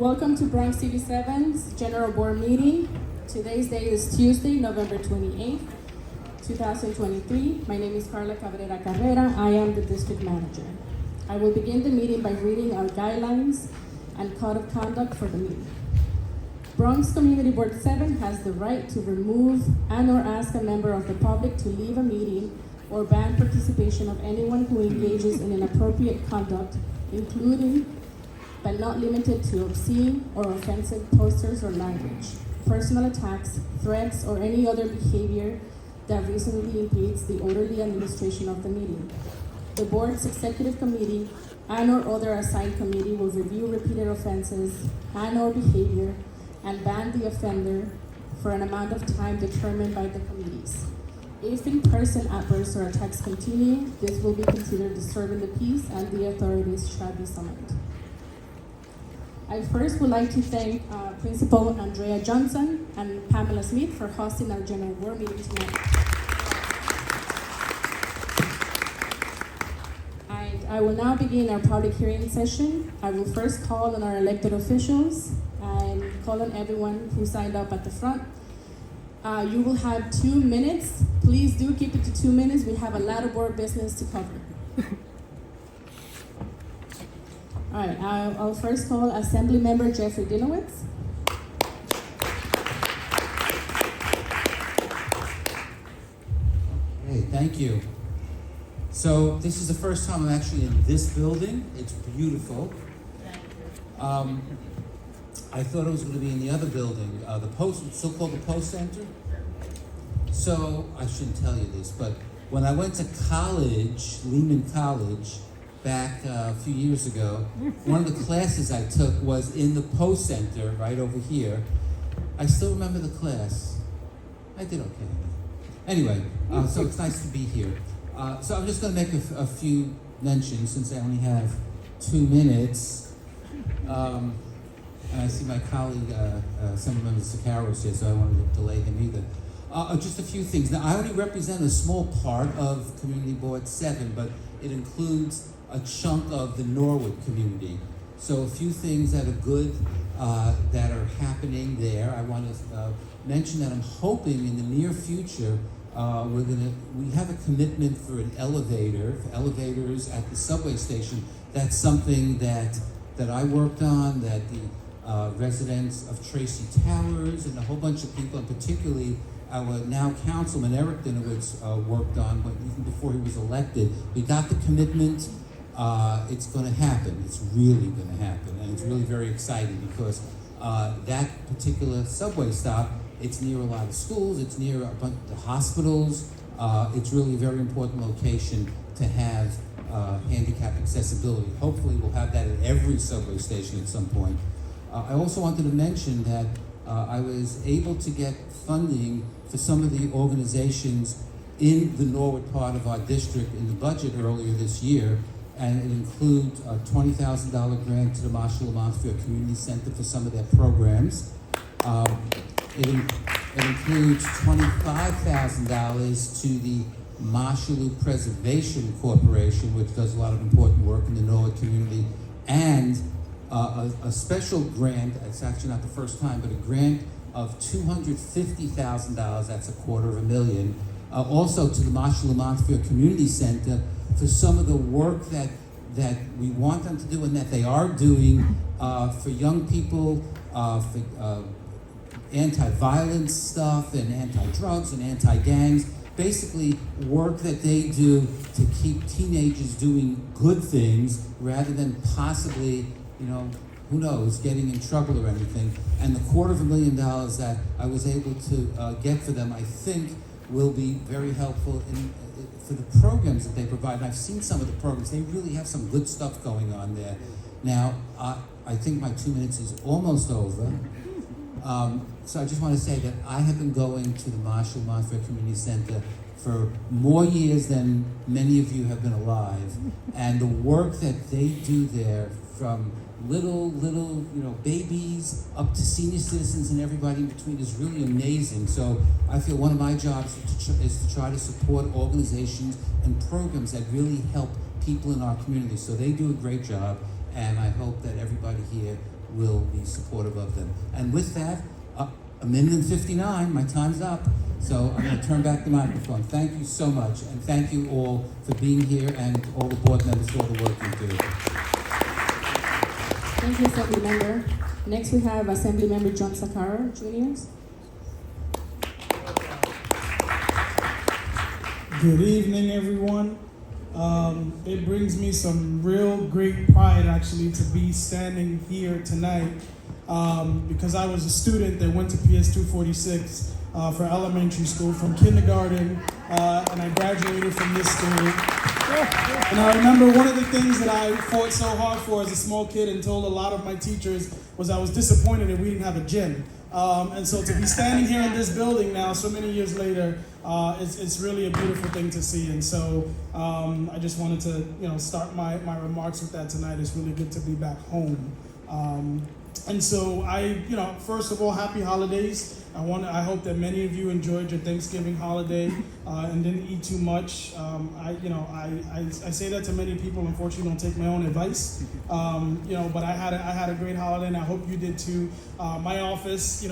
Welcome to Bronx TV7's General Board Meeting. Today's date is Tuesday, November 28th, 2023. My name is Carla Cabrera Carrera. I am the district manager. I will begin the meeting by reading our guidelines and code of conduct for the meeting. Bronx Community Board 7 has the right to remove and/or ask a member of the public to leave a meeting or ban participation of anyone who engages in inappropriate conduct, including but not limited to obscene or offensive posters or language, personal attacks, threats, or any other behavior that reasonably impedes the orderly administration of the meeting. The board's executive committee and/or other assigned committee will review repeated offenses and/or behavior and ban the offender for an amount of time determined by the committees. If in-person outbursts or attacks continue, this will be considered disturbing the peace and the authorities shall be summoned. I first would like to thank Principal Andrea Johnson and Pamela Smith for hosting our general board meeting tonight. I will now begin our public hearing session. I will first call on our elected officials and call on everyone who signed up at the front. You will have 2 minutes. Please do keep it to 2 minutes. We have a lot of board business to cover. All right, I'll first call Assembly Member Jeffrey Dinowitz. Hey, thank you. So this is the first time I'm actually in this building. It's beautiful. I thought it was going to be in the other building, the Post, it's still called the Post Center. So I shouldn't tell you this, but when I went to college, Lehman College, back a few years ago, one of the classes I took was in the Post Center right over here. I still remember the class. I did okay. Anyway, so it's nice to be here. So I'm just going to make a few mentions since I only have 2 minutes. And I see my colleague, Assemblymember Sakaros here, so I wanted to delay him either. Just a few things. Now, I only represent a small part of Community Board 7, but it includes a chunk of the Norwood community. So a few things that are good that are happening there. I want to mention that I'm hoping in the near future we have a commitment for an elevator, for elevators at the subway station. That's something that I worked on, that the residents of Tracy Towers and a whole bunch of people, and particularly our now councilman Eric Dinowitz worked on, but even before he was elected. We got the commitment. It's going to happen. It's really going to happen, and it's really very exciting because that particular subway stop, it's near a lot of schools, it's near a bunch of hospitals. It's really a very important location to have handicap accessibility. Hopefully we'll have that at every subway station at some point. I also wanted to mention that I was able to get funding for some of the organizations in the Norwood part of our district in the budget earlier this year, and it includes a $20,000 grant to the Marshall Lamontville Community Center for some of their programs. It includes $25,000 to the Marshall Preservation Corporation, which does a lot of important work in the Norwood community, and a special grant. It's actually not the first time, but a grant of $250,000. That's $250,000. Also to the Marshall Lamontville Community Center for some of the work that we want them to do and that they are doing for young people, for anti-violence stuff and anti-drugs and anti-gangs. Basically, work that they do to keep teenagers doing good things rather than possibly, who knows, getting in trouble or anything. And the $250,000 that I was able to get for them, I think, will be very helpful for the programs that they provide. And I've seen some of the programs. They really have some good stuff going on there. Now, I think my 2 minutes is almost over. So I just want to say that I have been going to the Marshall Lamontville Community Center for more years than many of you have been alive. And the work that they do there, from little babies up to senior citizens and everybody in between, is really amazing. So I feel one of my jobs is to try to support organizations and programs that really help people in our community. So they do a great job, and I hope that everybody here will be supportive of them. And with that, 1:59, my time's up. So I'm going to turn back the microphone. Thank you so much, and thank you all for being here, and all the board members for all the work you do. Thank you, Assembly Member. Next, we have Assembly Member John Sakara, Jr. Good evening, everyone. It brings me some real great pride, actually, to be standing here tonight because I was a student that went to PS 246 for elementary school, from kindergarten, and I graduated from this school. And I remember one of the things that I fought so hard for as a small kid and told a lot of my teachers was I was disappointed that we didn't have a gym. And so to be standing here in this building now, so many years later, it's really a beautiful thing to see. And so I just wanted to start my remarks with that tonight. It's really good to be back home. And so first of all, happy holidays. I hope that many of you enjoyed your Thanksgiving holiday and didn't eat too much. I say that to many people. Unfortunately, don't take my own advice. But I had a great holiday, and I hope you did too. My office,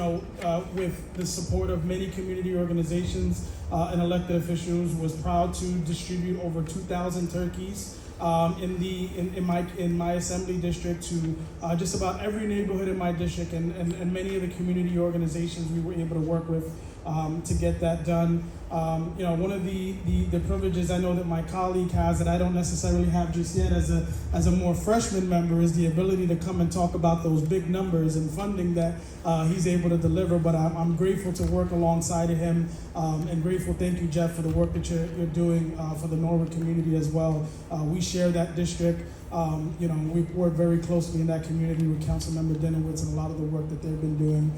with the support of many community organizations and elected officials, was proud to distribute over 2,000 turkeys in my assembly district to just about every neighborhood in my district, and many of the community organizations we were able to work with to get that done. One of the privileges I know that my colleague has that I don't necessarily have just yet as a more freshman member is the ability to come and talk about those big numbers and funding that he's able to deliver. But I'm grateful to work alongside of him, and grateful. Thank you, Jeff, for the work that you're doing for the Norwood community as well. We share that district. We work very closely in that community with Councilmember Denowitz, and a lot of the work that they've been doing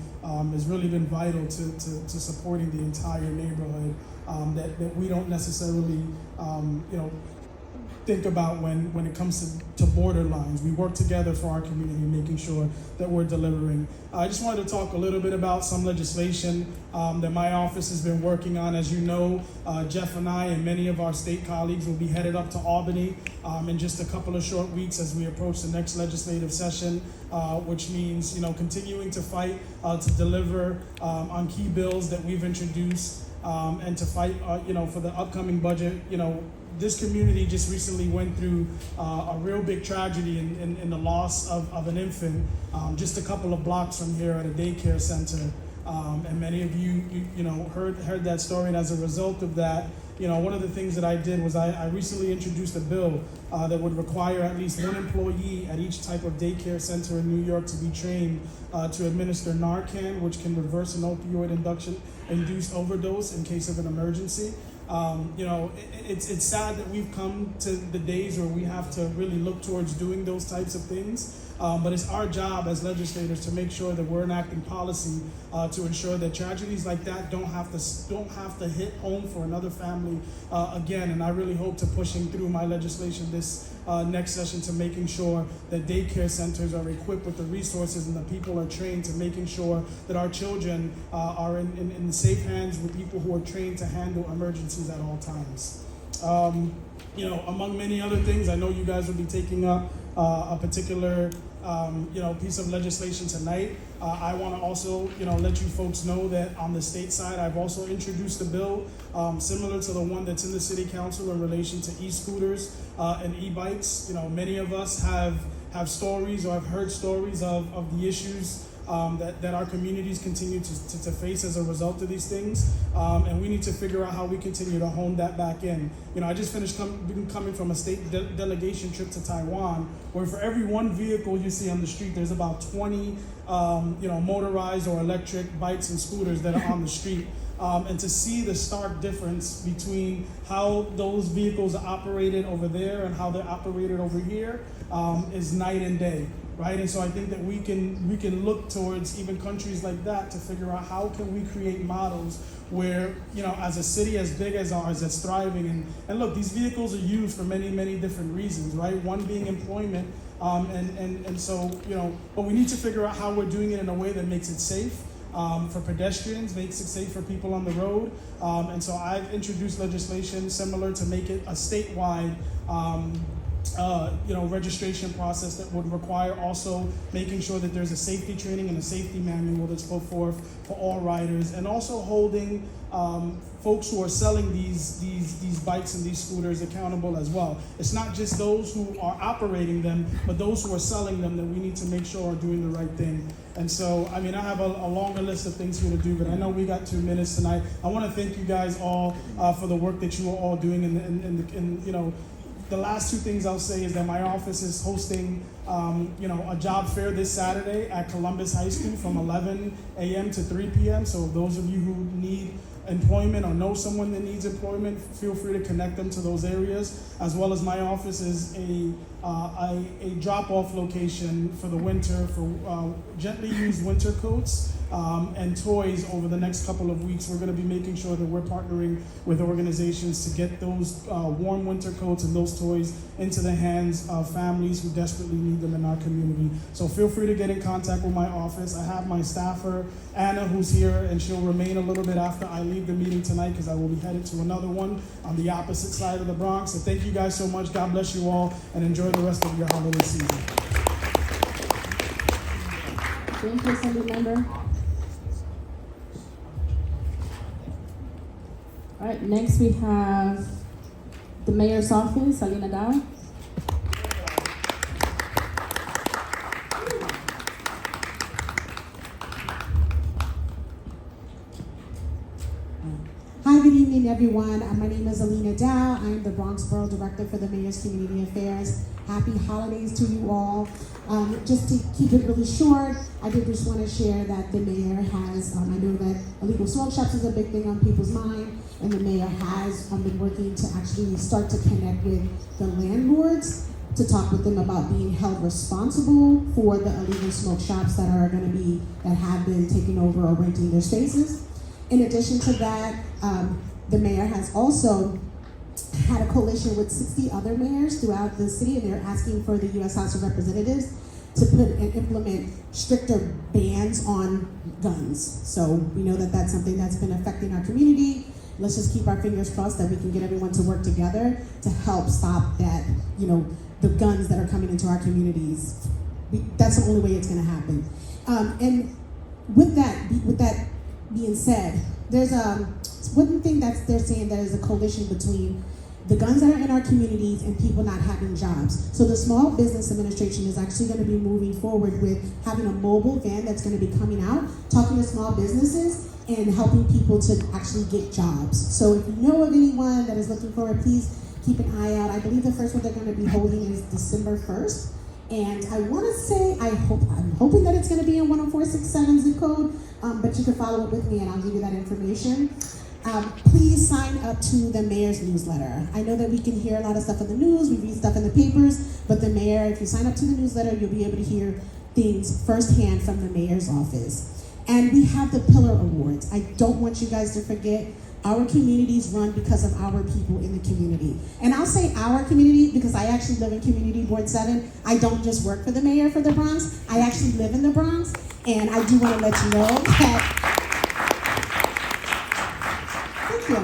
has really been vital to supporting the entire neighborhood that we don't necessarily think about when it comes to border lines. We work together for our community, making sure that we're delivering. I just wanted to talk a little bit about some legislation that my office has been working on. As you know, Jeff and I and many of our state colleagues will be headed up to Albany in just a couple of short weeks as we approach the next legislative session, which means continuing to fight to deliver on key bills that we've introduced, and to fight for the upcoming budget. This community just recently went through a real big tragedy in the loss of an infant just a couple of blocks from here at a daycare center. And many of you heard that story, and as a result of that, one of the things that I did was I recently introduced a bill that would require at least one employee at each type of daycare center in New York to be trained to administer Narcan, which can reverse an opioid-induced overdose in case of an emergency. It's sad that we've come to the days where we have to really look towards doing those types of things. But it's our job as legislators to make sure that we're enacting policy to ensure that tragedies like that don't have to hit home for another family again. And I really hope to pushing through my legislation this next session to making sure that daycare centers are equipped with the resources and the people are trained to making sure that our children are in safe hands with people who are trained to handle emergencies at all times. Among many other things, I know you guys will be taking up a particular piece of legislation tonight. I want to also let you folks know that on the state side, I've also introduced a bill similar to the one that's in the city council in relation to e-scooters and e-bikes. Many of us have stories or have heard stories of the issues that our communities continue to face as a result of these things, and we need to figure out how we continue to hone that back in. I just finished coming from a state delegation trip to Taiwan, where for every one vehicle you see on the street, there's about 20 motorized or electric bikes and scooters that are on the street. And to see the stark difference between how those vehicles are operated over there and how they're operated over here is night and day. Right, and so I think that we can look towards even countries like that to figure out how can we create models where as a city as big as ours that's thriving, and look, these vehicles are used for many different reasons, right? One being employment, and so but we need to figure out how we're doing it in a way that makes it safe for pedestrians, makes it safe for people on the road, and so I've introduced legislation similar to make it a statewide registration process that would require also making sure that there's a safety training and a safety manual that's put forth for all riders, and also holding folks who are selling these bikes and these scooters accountable as well. It's not just those who are operating them, but those who are selling them that we need to make sure are doing the right thing. And so, I have a longer list of things here to do, but I know we got 2 minutes tonight. I want to thank you guys all for the work that you are all doing. The last 2 things I'll say is that my office is hosting, a job fair this Saturday at Columbus High School from 11 a.m. to 3 p.m. So those of you who need employment or know someone that needs employment, feel free to connect them to those areas. As well as my office is a drop-off location for the winter for gently used winter coats and toys. Over the next couple of weeks, we're going to be making sure that we're partnering with organizations to get those warm winter coats and those toys into the hands of families who desperately need them in our community. So feel free to get in contact with my office. I have my staffer, Anna, who's here, and she'll remain a little bit after I leave the meeting tonight because I will be headed to another one on the opposite side of the Bronx. So thank you guys so much. God bless you all, and enjoy the rest of your holiday season. Thank you, Assembly Member. All right, next we have the Mayor's Office, Salina Dow. Hi, good evening, everyone. My name is Alina Dow. I'm the Bronx Borough Director for the Mayor's Community Affairs. Happy holidays to you all. Just to keep it really short, I did just want to share that the mayor has, I know that illegal smoke shops is a big thing on people's mind, and the mayor has been working to actually start to connect with the landlords to talk with them about being held responsible for the illegal smoke shops that have been taking over or renting their spaces. In addition to that, the mayor has also had a coalition with 60 other mayors throughout the city, and they're asking for the U.S. House of Representatives to put and implement stricter bans on guns. So we know that that's something that's been affecting our community. Let's just keep our fingers crossed that we can get everyone to work together to help stop that, the guns that are coming into our communities. That's the only way it's going to happen. And with that being said, there's one thing that they're saying that is a coalition between the guns that are in our communities and people not having jobs. So the Small Business Administration is actually going to be moving forward with having a mobile van that's going to be coming out, talking to small businesses and helping people to actually get jobs. So if you know of anyone that is looking for it, please keep an eye out. I believe the first one they're going to be holding is December 1st. And I want to say, I'm hoping that it's going to be in 10467 zip code, but you can follow up with me and I'll give you that information. Please sign up to the mayor's newsletter. I know that we can hear a lot of stuff in the news, we read stuff in the papers, but the mayor, if you sign up to the newsletter, you'll be able to hear things firsthand from the mayor's office. And we have the Pillar Awards. I don't want you guys to forget, our communities run because of our people in the community. And I'll say our community because I actually live in Community Board 7. I don't just work for the mayor for the Bronx, I actually live in the Bronx. And I do want to let you know that, thank you.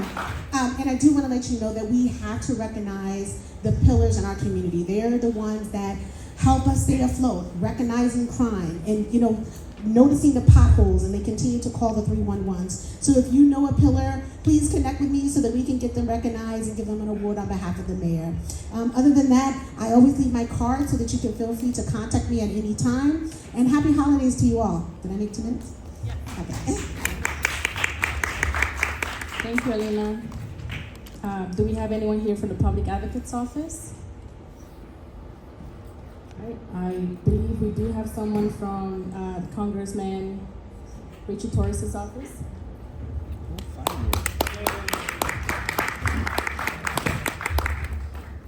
And I do want to let you know that we have to recognize the pillars in our community. They're the ones that help us stay afloat, recognizing crime, and noticing the potholes, and they continue to call the 311s. So if you know a pillar, please connect with me so that we can get them recognized and give them an award on behalf of the mayor. Other than that, I always leave my card so that you can feel free to contact me at any time. And happy holidays to you all. Did I make 2 minutes? Yeah. Okay. Thank you, Alina. Do we have anyone here from the Public Advocate's Office? All right. I believe we do have someone from Congressman Richie Torres' office.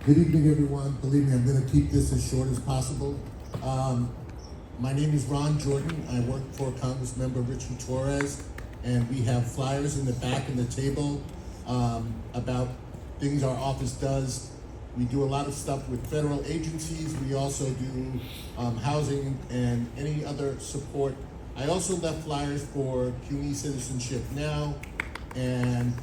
Good evening, everyone. Believe me, I'm going to keep this as short as possible. My name is Ron Jordan. I work for Congressmember Richie Torres, and we have flyers in the back of the table about things our office does. We do a lot of stuff with federal agencies. We also do housing and any other support. I also left flyers for CUNY Citizenship Now and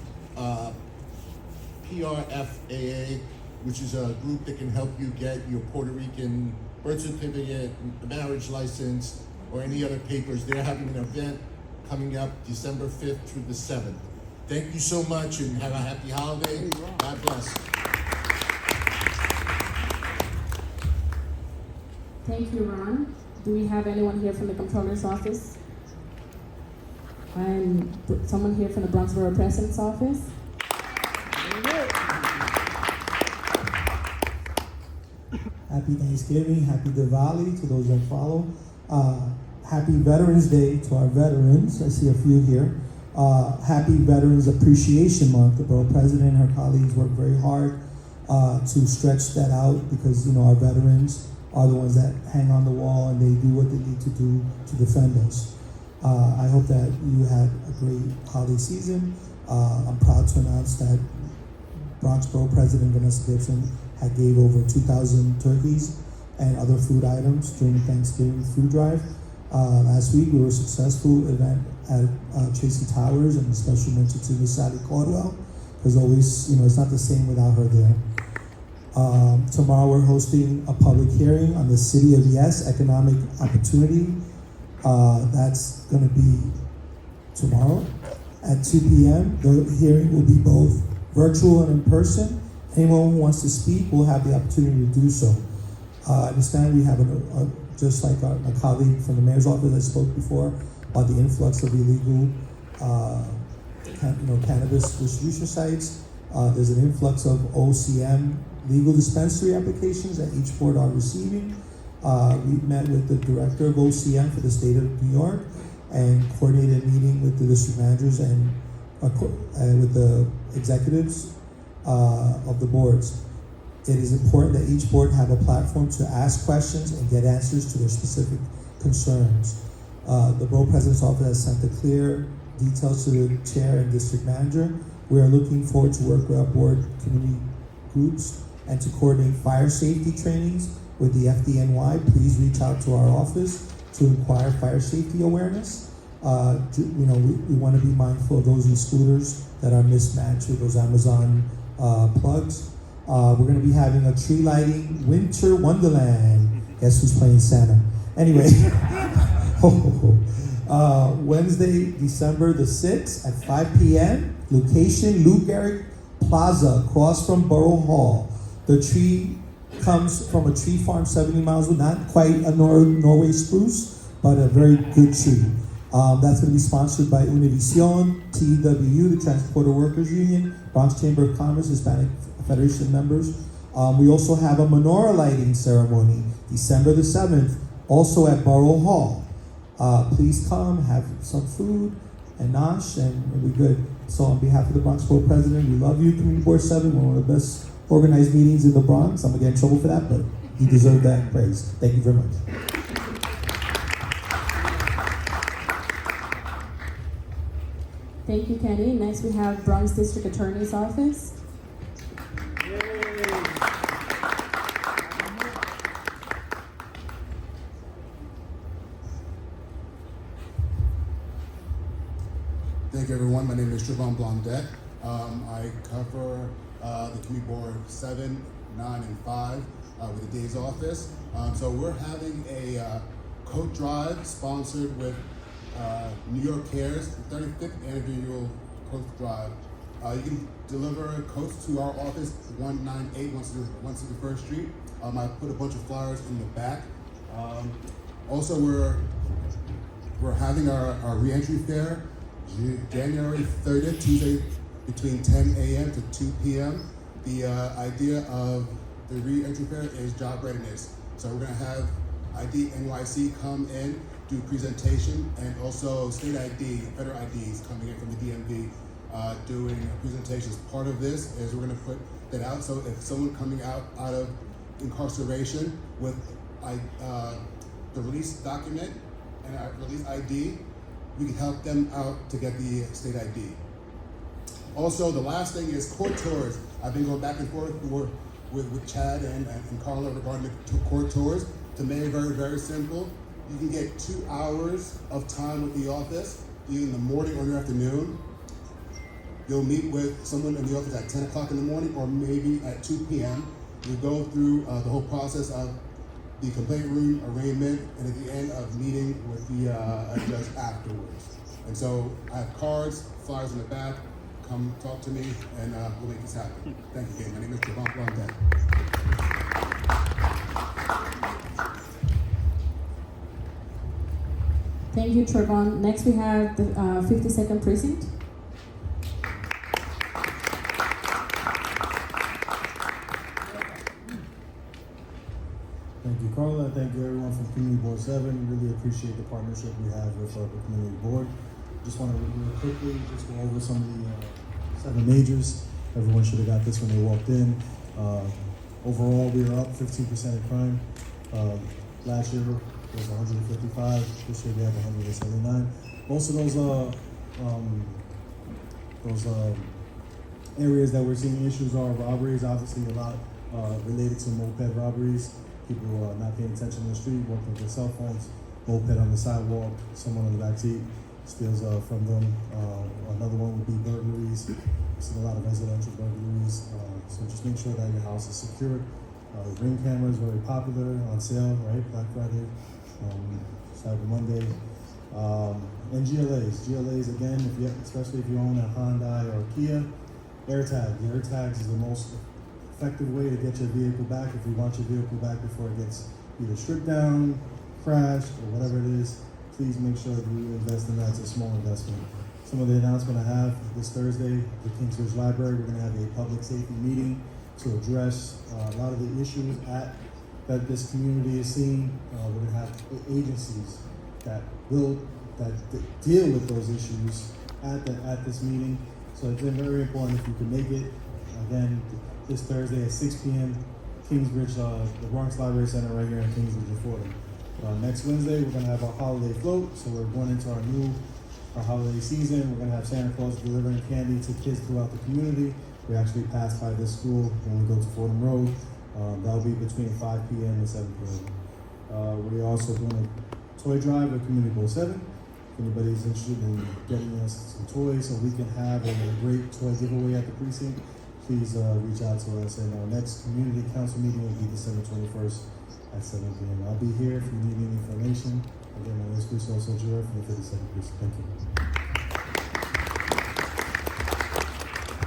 PRFAA, which is a group that can help you get your Puerto Rican birth certificate, marriage license, or any other papers. They're having an event coming up December 5th through the 7th. Thank you so much and have a happy holiday. God bless. Thank you, Ron. Do we have anyone here from the Comptroller's office? And someone here from the Bronx Borough President's office? Happy Thanksgiving, happy Diwali to those that follow. Happy Veterans Day to our veterans. I see a few here. Happy Veterans Appreciation Month. The Borough President and her colleagues work very hard to stretch that out because, our veterans are the ones that hang on the wall and they do what they need to do to defend us. I hope that you had a great holiday season. I'm proud to announce that Bronx Borough President Vanessa Gibson had gave over 2,000 turkeys and other food items during the Thanksgiving food drive. Last week we were a successful event at Tracy Towers, and a special mention to Miss Sally Caldwell, because always, it's not the same without her there. Tomorrow we're hosting a public hearing on the City of Yes Economic Opportunity. That's going to be tomorrow at 2 p.m. The hearing will be both virtual and in person. Anyone who wants to speak will have the opportunity to do so. I understand we have, just like my colleague from the mayor's office that spoke before, about the influx of illegal cannabis distribution sites. There's an influx of OCM legal dispensary applications that each board are receiving. We met with the director of OCM for the state of New York and coordinated a meeting with the district managers and with the executives of the boards. It is important that each board have a platform to ask questions and get answers to their specific concerns. The Borough President's Office has sent the clear details to the chair and district manager. We are looking forward to work with our board community groups and to coordinate fire safety trainings with the FDNY. Please reach out to our office to inquire fire safety awareness. We want to be mindful of those e-scooters that are mismatched with those Amazon plugs. We're going to be having a tree lighting winter wonderland. Guess who's playing Santa? Anyway, Wednesday, December the 6th at 5 p.m. Location, Lou Gehrig Plaza, across from Borough Hall. The tree comes from a tree farm 70 miles away, not quite a Norway spruce, but a very good tree. That's going to be sponsored by Univision, TWU, the Transporter Workers Union, Bronx Chamber of Commerce, Hispanic Federation members. We also have a menorah lighting ceremony, December the 7th, also at Borough Hall. Please come, have some food and nosh, and it'll be good. So on behalf of the Bronx Borough President, we love you, Community Board 7, one of the best organized meetings in the Bronx. I'm going to get in trouble for that, but you deserve that praise. Thank you very much. Thank you, Kenny. Next we have Bronx District Attorney's Office. Thank you, everyone. My name is Trevon Blondette. I cover the Community Board 7, 9, and 5 with the Days Office. So we're having a coat drive sponsored with New York Cares, the 35th annual coat drive. You can deliver coats to our office, 198 161st Street. I put a bunch of flyers in the back. Also, we're having our reentry fair January 30th, Tuesday, between 10 a.m. to 2 p.m. The idea of the re-entry fair is job readiness. So we're gonna have ID NYC come in, do presentation, and also state ID, federal IDs coming in from the DMV, doing presentations. Part of this is we're gonna put that out, so if someone coming out of incarceration with the release document and a release ID, we can help them out to get the state ID. Also, the last thing is court tours. I've been going back and forth with Chad and Carla regarding the court tours. To make it very, very simple, you can get 2 hours of time with the office, either in the morning or in the afternoon. You'll meet with someone in the office at 10 o'clock in the morning or maybe at 2 p.m. You'll go through the whole process of the complaint room arraignment and at the end of meeting with the judge afterwards. And so I have cards, flyers in the back. Come talk to me and we'll make this happen. Thank you again. My name is Trevon Blondette. Thank you, Trevon. Next, we have the 52nd Precinct. Thank you, Carla. Thank you, everyone from Community Board 7. Really appreciate the partnership we have with the Community Board. Just want to real quickly just go over some of the 7 majors. Everyone should have got this when they walked in. Overall, we are up 15% in crime. Last year was 155. This year we have 179. Most of those areas that we're seeing issues are robberies. Obviously, a lot related to moped robberies. People not paying attention in the street, walking with their cell phones, moped on the sidewalk, someone in the back seat steals from them. Another one would be burglaries. We've seen a lot of residential burglaries. So just make sure that your house is secure. Ring camera is very popular, on sale, right? Black Friday, Cyber Monday. And GLAs again, especially if you own a Hyundai or Kia, AirTag. The AirTags is the most effective way to get your vehicle back if you want your vehicle back before it gets either stripped down, crashed, or whatever it is. Please make sure that you invest in that. It's a small investment. Some of the announcement I have this Thursday, the Kingsbridge Library, we're going to have a public safety meeting to address a lot of the issues that this community is seeing. We're going to have agencies that deal with those issues at this meeting. So it's very important if you can make it. Again, this Thursday at 6 p.m., Kingsbridge, the Bronx Library Center right here in Kingsbridge in Fordham. Next Wednesday, we're going to have our holiday float, so we're going into our holiday season. We're going to have Santa Claus delivering candy to kids throughout the community. We actually pass by this school when we go to Fordham Road. That'll be between 5 p.m. and 7 p.m. We're also doing a toy drive with Community Bowl 7. If anybody's interested in getting us some toys so we can have a great toy giveaway at the precinct, please reach out to us. And our next community council meeting will be December 21st at 7 p.m. I'll be here if you need any information. Again, my name is Chris Sojo from the 52nd Precinct. Thank you.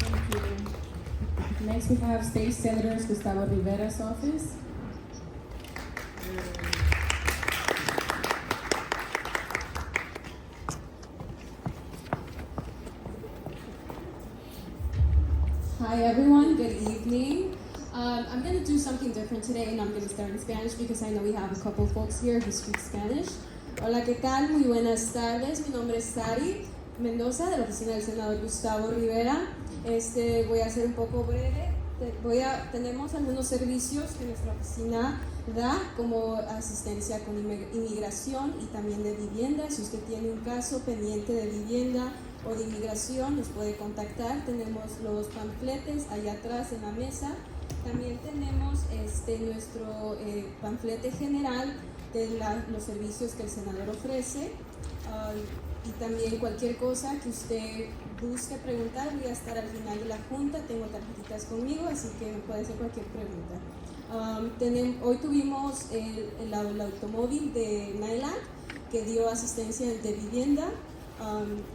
Thank you. Next, we have State Senator Gustavo Rivera's office. Hi everyone, good evening. I'm going to do something different today and I'm going to start in Spanish because I know we have a couple of folks here who speak Spanish. Hola, ¿qué tal? Muy buenas tardes. Mi nombre es Sari Mendoza de la oficina del senador Gustavo Rivera. Voy a ser un poco breve. Tenemos algunos servicios que nuestra oficina da, como asistencia con inmigración y también de vivienda. Si usted tiene un caso pendiente de vivienda o de inmigración, nos puede contactar. Tenemos los panfletes allá atrás en la mesa. También tenemos nuestro panflete general de los servicios que el senador ofrece. Y también cualquier cosa que usted busque preguntar, voy a estar al final de la junta, tengo tarjetitas conmigo, así que me puede hacer cualquier pregunta. Hoy tuvimos el automóvil de NYLAC que dio asistencia de vivienda.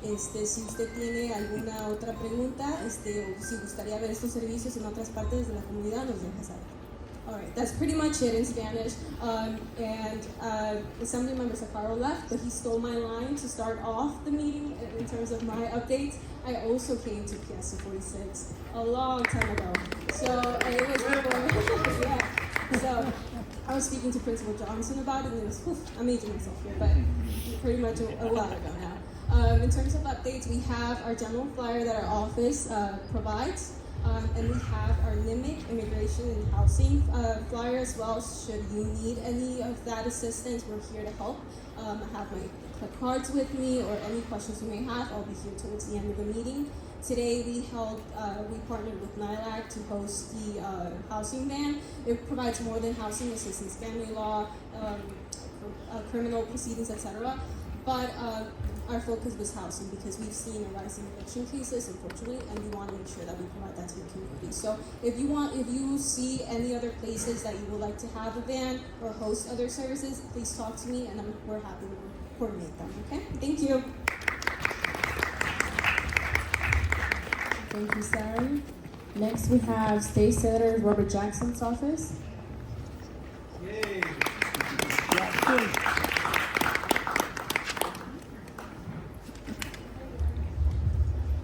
Si usted tiene alguna otra pregunta, o si gustaría ver estos servicios en otras partes de la comunidad, nos deja saber. All right, that's pretty much it in Spanish. Assemblymember Safaro left, but he stole my line to start off the meeting in terms of my updates. I also came to Piazza 46 a long time ago. So it was before, yeah. So I was speaking to Principal Johnson about it, and it was, I'm aging myself here, but pretty much a while ago now. In terms of updates, we have our general flyer that our office provides. And we have our NIMIC, Immigration and Housing flyer as well. Should you need any of that assistance, we're here to help. I have my cards with me, or any questions you may have, I'll be here towards the end of the meeting. Today we partnered with NYLAC to host the housing van. It provides more than housing assistance, family law, criminal proceedings, etc. but our focus was housing because we've seen a rise in eviction cases, unfortunately, and we want to make sure that we provide that to the community. So if you see any other places that you would like to have a van or host other services, please talk to me, and we're happy to coordinate them. Okay? Thank you. Thank you, Sari. Next, we have State Senator Robert Jackson's office. Yay.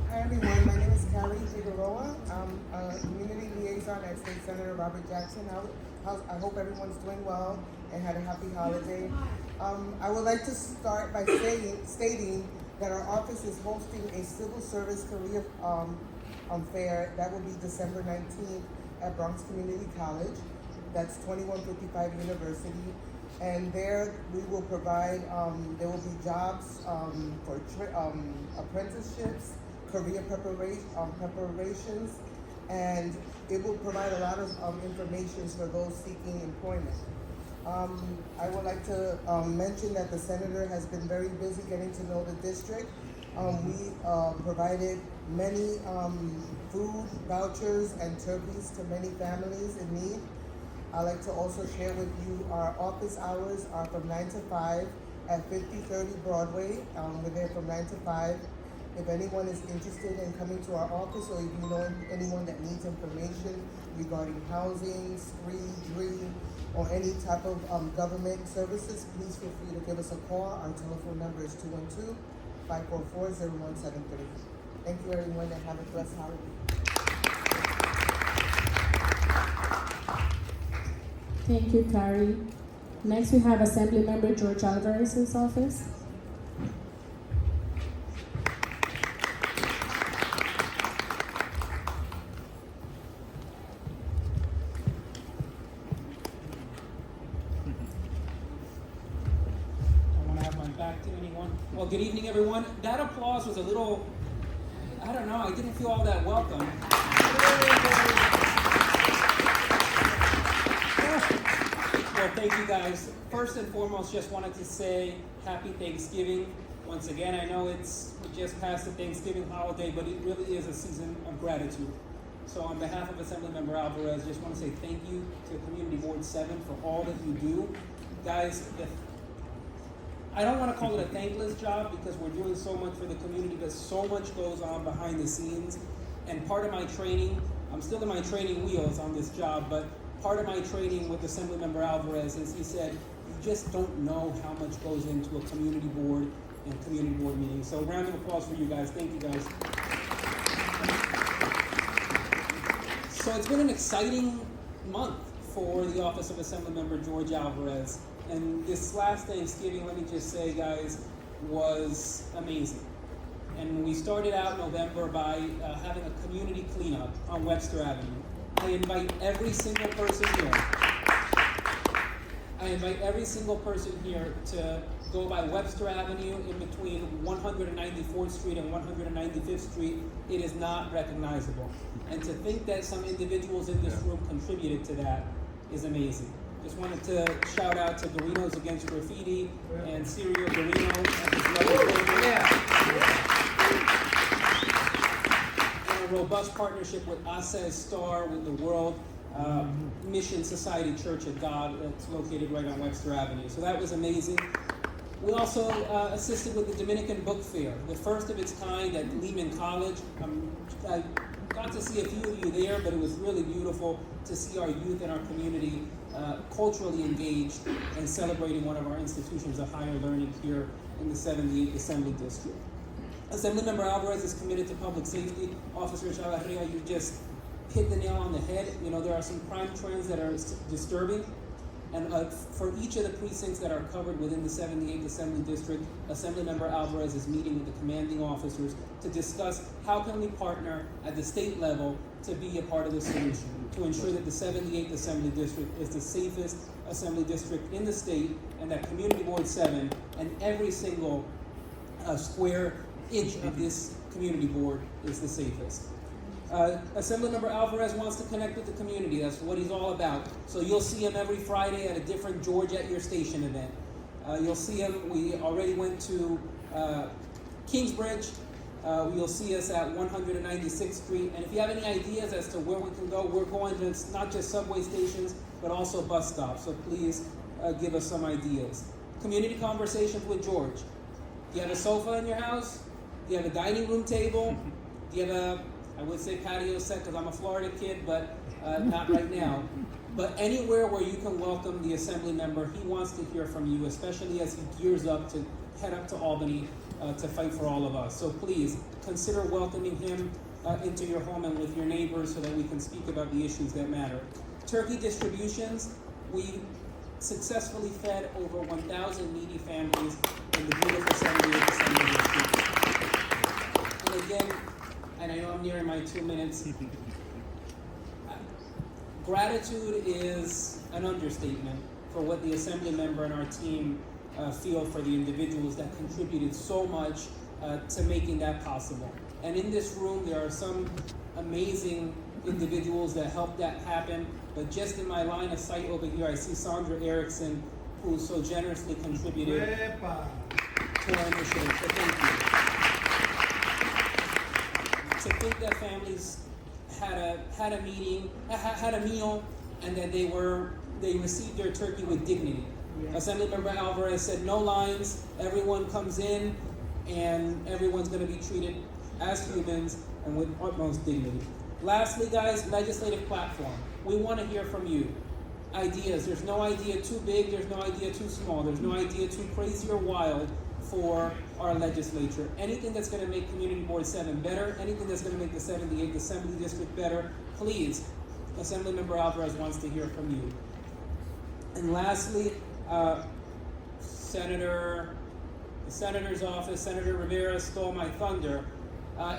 Hi everyone, my name is Carrie Figueroa. I'm a community liaison at State Senator Robert Jackson. I hope everyone's doing well and had a happy holiday. I would like to start by stating that our office is hosting a civil service career fair that will be December 19th at Bronx Community College. That's 2155 University. And there we will provide, there will be jobs for apprenticeships, career preparations, and it will provide a lot of information for those seeking employment. I would like to mention that the Senator has been very busy getting to know the district. We provided many food vouchers and turkeys to many families in need. I'd like to also share with you our office hours are from 9 to 5 at 5030 Broadway. We're there from 9 to 5. If anyone is interested in coming to our office, or if you know anyone that needs information regarding housing, SPREE, or any type of government services, please feel free to give us a call. Our telephone number is 212-544-0173. Thank you everyone and have a blessed holiday. Thank you, Carrie. Next, we have Assembly Member George Alvarez's office. Well, good evening, everyone. That applause was a little, I don't know, I didn't feel all that welcome. Well, thank you guys. First and foremost, just wanted to say happy Thanksgiving. Once again, I know we just passed the Thanksgiving holiday, but it really is a season of gratitude. So on behalf of Assemblymember Alvarez, just want to say thank you to Community Board 7 for all that you do. Guys, I don't want to call it a thankless job because we're doing so much for the community, but so much goes on behind the scenes. And part of my training, I'm still in my training wheels on this job, but part of my training with Assemblymember Alvarez is he said, you just don't know how much goes into a community board and community board meeting. So round of applause for you guys. Thank you guys. So it's been an exciting month for the office of Assemblymember George Alvarez. And this last Thanksgiving, let me just say, guys, was amazing. And we started out November by having a community cleanup on Webster Avenue. I invite every single person here to go by Webster Avenue in between 194th Street and 195th Street. It is not recognizable. And to think that some individuals in this room contributed to that is amazing. Just wanted to shout out to Doritos Against Graffiti and Serial Dorino and his lovely and a robust partnership with Asa Star with the World Mission Society Church of God that's located right on Webster Avenue. So that was amazing. We also assisted with the Dominican Book Fair, the first of its kind at Lehman College. I got to see a few of you there, but it was really beautiful to see our youth and our community culturally engaged and celebrating one of our institutions of higher learning here in the 78th Assembly District. Assemblymember Alvarez is committed to public safety. Officer Chavarria, you just hit the nail on the head. You know, there are some crime trends that are disturbing. And for each of the precincts that are covered within the 78th Assembly District, Assemblymember Alvarez is meeting with the commanding officers to discuss how can we partner at the state level to be a part of the solution, to ensure that the 78th Assembly District is the safest Assembly District in the state, and that Community Board 7 and every single square inch of this community board is the safest. Assemblymember Alvarez wants to connect with the community. That's what he's all about. So you'll see him every Friday at a different George at Your Station event. You'll see him. We already went to Kingsbridge. You'll see us at 196th Street. And if you have any ideas as to where we can go, we're going to not just subway stations, but also bus stops. So please give us some ideas. Community conversations with George. Do you have a sofa in your house? Do you have a dining room table? Do you have I would say patio set because I'm a Florida kid, but not right now. But anywhere where you can welcome the assembly member, he wants to hear from you, especially as he gears up to head up to Albany to fight for all of us. So please consider welcoming him into your home and with your neighbors so that we can speak about the issues that matter. Turkey distributions, we successfully fed over 1,000 needy families in the beautiful 78th Assembly District. And again, and I know I'm nearing my 2 minutes, gratitude is an understatement for what the assembly member and our team feel for the individuals that contributed so much to making that possible. And in this room, there are some amazing individuals that helped that happen. But just in my line of sight over here, I see Sandra Erickson, who so generously contributed to our initiative. So thank you. To think that families had a meal, and that they received their turkey with dignity. Yeah. Assemblymember Alvarez said no lines, everyone comes in, and everyone's going to be treated as humans and with utmost dignity. Lastly, guys, legislative platform. We want to hear from you. Ideas. There's no idea too big, there's no idea too small, there's no idea too crazy or wild for our legislature. Anything that's going to make Community Board 7 better, anything that's going to make the 78th Assembly District better, please, Assemblymember Alvarez wants to hear from you. And lastly, the Senator's office, Senator Rivera stole my thunder.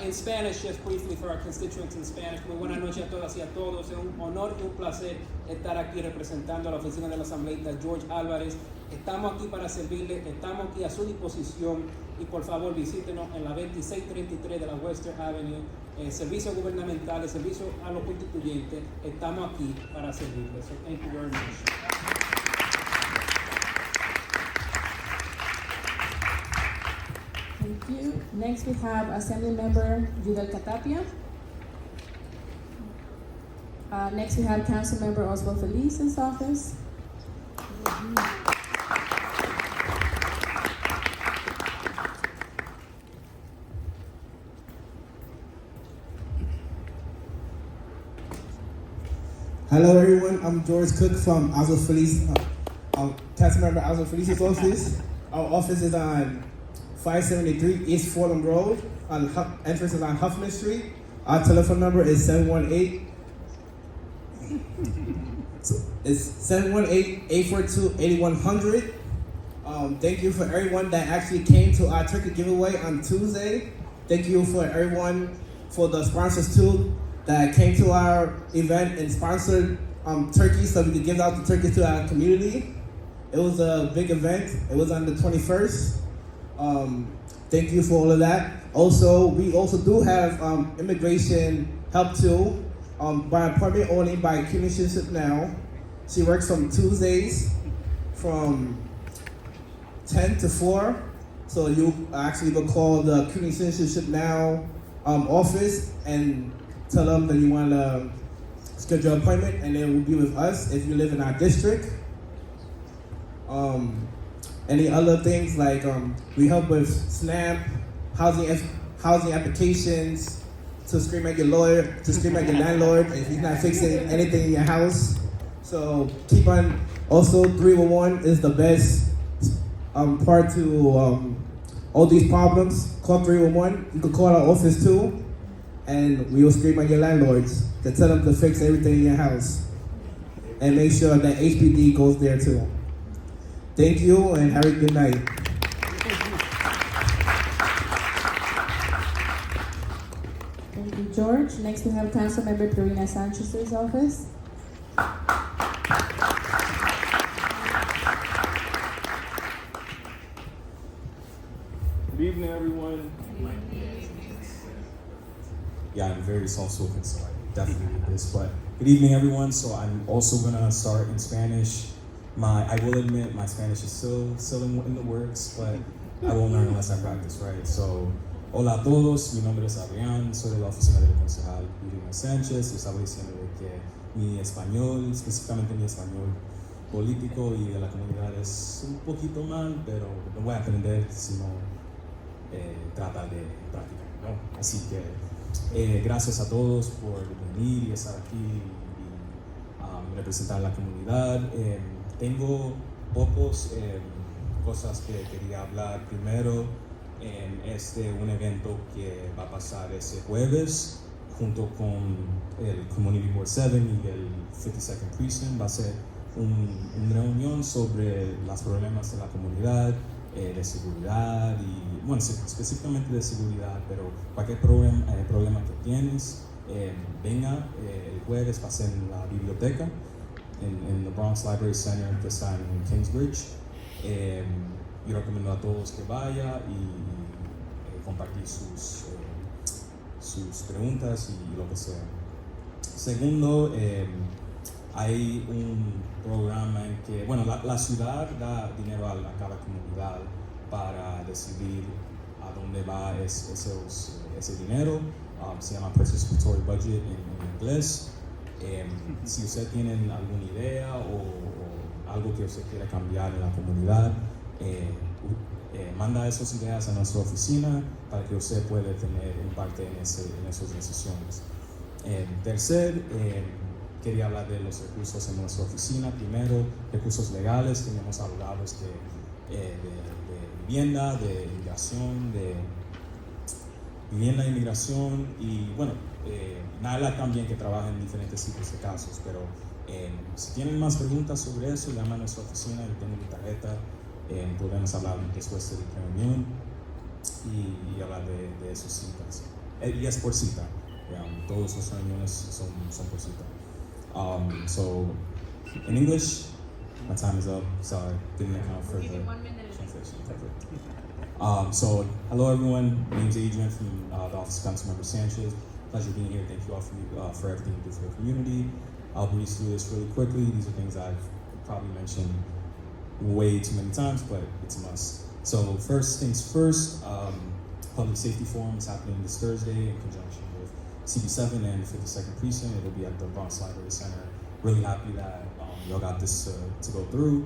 In Spanish, just briefly for our constituents in Spanish, muy buenas noches a todas y a todos. Es un honor y un placer estar aquí representando a la oficina del asambleísta George Álvarez. Estamos aquí para servirle, estamos aquí a su disposición y por favor visítenos en la 2633 de la Western Avenue. Servicios gubernamentales, servicios a los constituyentes, estamos aquí para servirles. So thank you very much. Thank you. Next we have Assembly Member Yudel Catapia. Next we have Council Member Oswald Felice's office. Hello everyone, I'm George Cook from Oswald Felice, Council Member Oswald Felice's office. Our office is on 573 East Fordham Road. Entrance is on Huffman Street. Our telephone number is 718-842-8100. Thank you for everyone that actually came to our turkey giveaway on Tuesday. Thank you for everyone, for the sponsors too, that came to our event and sponsored turkeys so we could give out the turkeys to our community. It was a big event. It was on the 21st. Thank you for all of that. Also, we also do have immigration help too, by appointment only by CUNY Citizenship Now. She works from Tuesdays from 10 to 4. So you actually will call the CUNY Citizenship Now office and tell them that you want to schedule an appointment, and they will be with us if you live in our district. Any other things like we help with SNAP, housing applications, to scream at your lawyer, to scream at your landlord if he's not fixing anything in your house. So keep on. Also, 311 is the best part to all these problems. Call 311. You can call our office too, and we will scream at your landlords to tell them to fix everything in your house, and make sure that HPD goes there too. Thank you and have a good night. Thank you, George. Next we have Council Member Dorina Sanchez's office. Good evening, everyone. Yeah, I'm very soft-spoken, so I definitely need this. But good evening, everyone. So I'm also gonna start in Spanish. I will admit my Spanish is still in the works, but I won't learn unless I practice, right? So, hola a todos, mi nombre es Adrián, soy de la oficina del concejal Irina Sánchez. Estaba diciendo de que mi español, específicamente mi español político y de la comunidad es un poquito mal, pero no voy a aprender si no trata de practicar, ¿no? Así que gracias a todos por venir y estar aquí y representar a la comunidad. Tengo pocos cosas que quería hablar. Primero, un evento que va a pasar ese jueves junto con el Community Board 7 y el 52nd Precinct. Va a ser una reunión sobre los problemas de la comunidad, de seguridad y, bueno, específicamente de seguridad, pero cualquier problema que tienes, venga el jueves, va a ser en la biblioteca, en the Bronx Library Center que está en Kingsbridge. Yo recomiendo a todos que vaya y compartir sus preguntas y lo que sea. Segundo, hay un programa en que, bueno, la ciudad da dinero a cada comunidad para decidir a dónde va ese dinero. Se llama Participatory Budget en inglés. Si usted tiene alguna idea o algo que usted quiera cambiar en la comunidad, manda esas ideas a nuestra oficina para que usted pueda tener un parte en esas decisiones. Tercer, quería hablar de los recursos en nuestra oficina. Primero, recursos legales. Tenemos abogados de vivienda, de inmigración, y bueno, Nala también, que trabaja en diferentes tipos de casos. Pero si tienen más preguntas sobre eso, llaman a nuestra oficina, yo tengo mi tarjeta, podemos hablar después de la reunión y hablar de esas citas. Y es por cita, todas las reuniones son por cita. So, in English, my time is up. Sorry, didn't account for the translation. So, hello everyone. My name is Adrian from the Office of Councilmember Sanchez. Pleasure being here. Thank you all for everything you do for the community. I'll breeze through this really quickly. These are things I've probably mentioned way too many times, but it's a must. So, first things first, Public Safety Forum is happening this Thursday in conjunction with CB7 and 52nd Precinct. It'll be at the Bronx Library Center. Really happy that y'all got this to go through.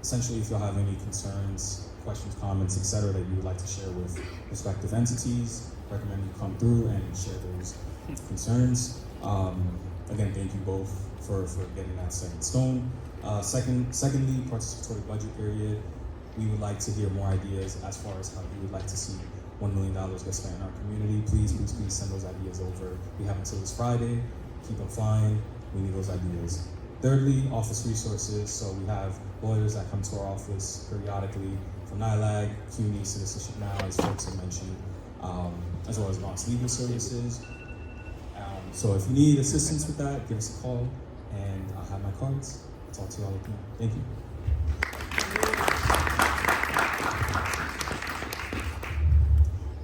Essentially, if y'all have any concerns, questions, comments, etc., that you would like to share with respective entities, recommend you come through and share those concerns. Again, thank you both for getting that set in stone. Secondly, participatory budget period. We would like to hear more ideas as far as how you would like to see $1 million get spent in our community. Please send those ideas over. We have until this Friday. Keep them flying. We need those ideas. Thirdly, office resources. So we have lawyers that come to our office periodically from NILAG, CUNY, Citizenship Now, as folks have mentioned, as well as Bronx Legal Services. So if you need assistance with that, give us a call, and I'll have my cards. I'll talk to you all again. Thank you.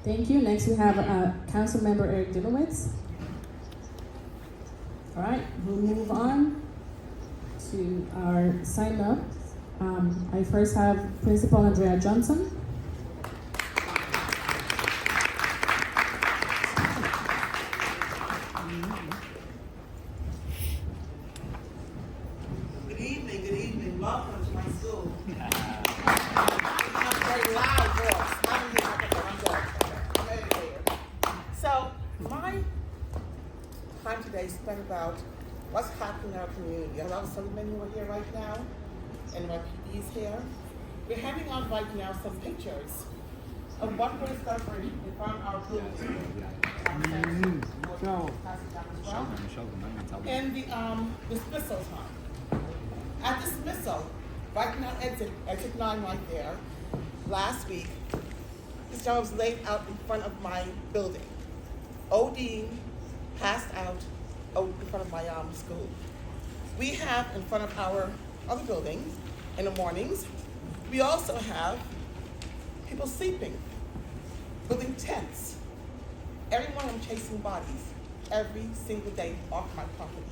Thank you. Next we have Council Member Eric Dinowitz. All right, we'll move on to our sign up. I first have Principal Andrea Johnson. Good evening. Welcome to my school. I have a very loud voice. I don't hear I'm educated. So, my time today spent about what's happening in our community. I know some of you are here right now, and my PD's here. We're handing out right now some pictures of what we're discovering in front of our building. And the dismissal time. At dismissal, right now, exit 9 right there, last week, this gentleman was laid out in front of my building. ODing, passed out in front of my school. We have in front of our other buildings in the mornings, we also have people sleeping, building tents. Everyone I'm chasing bodies every single day off my property.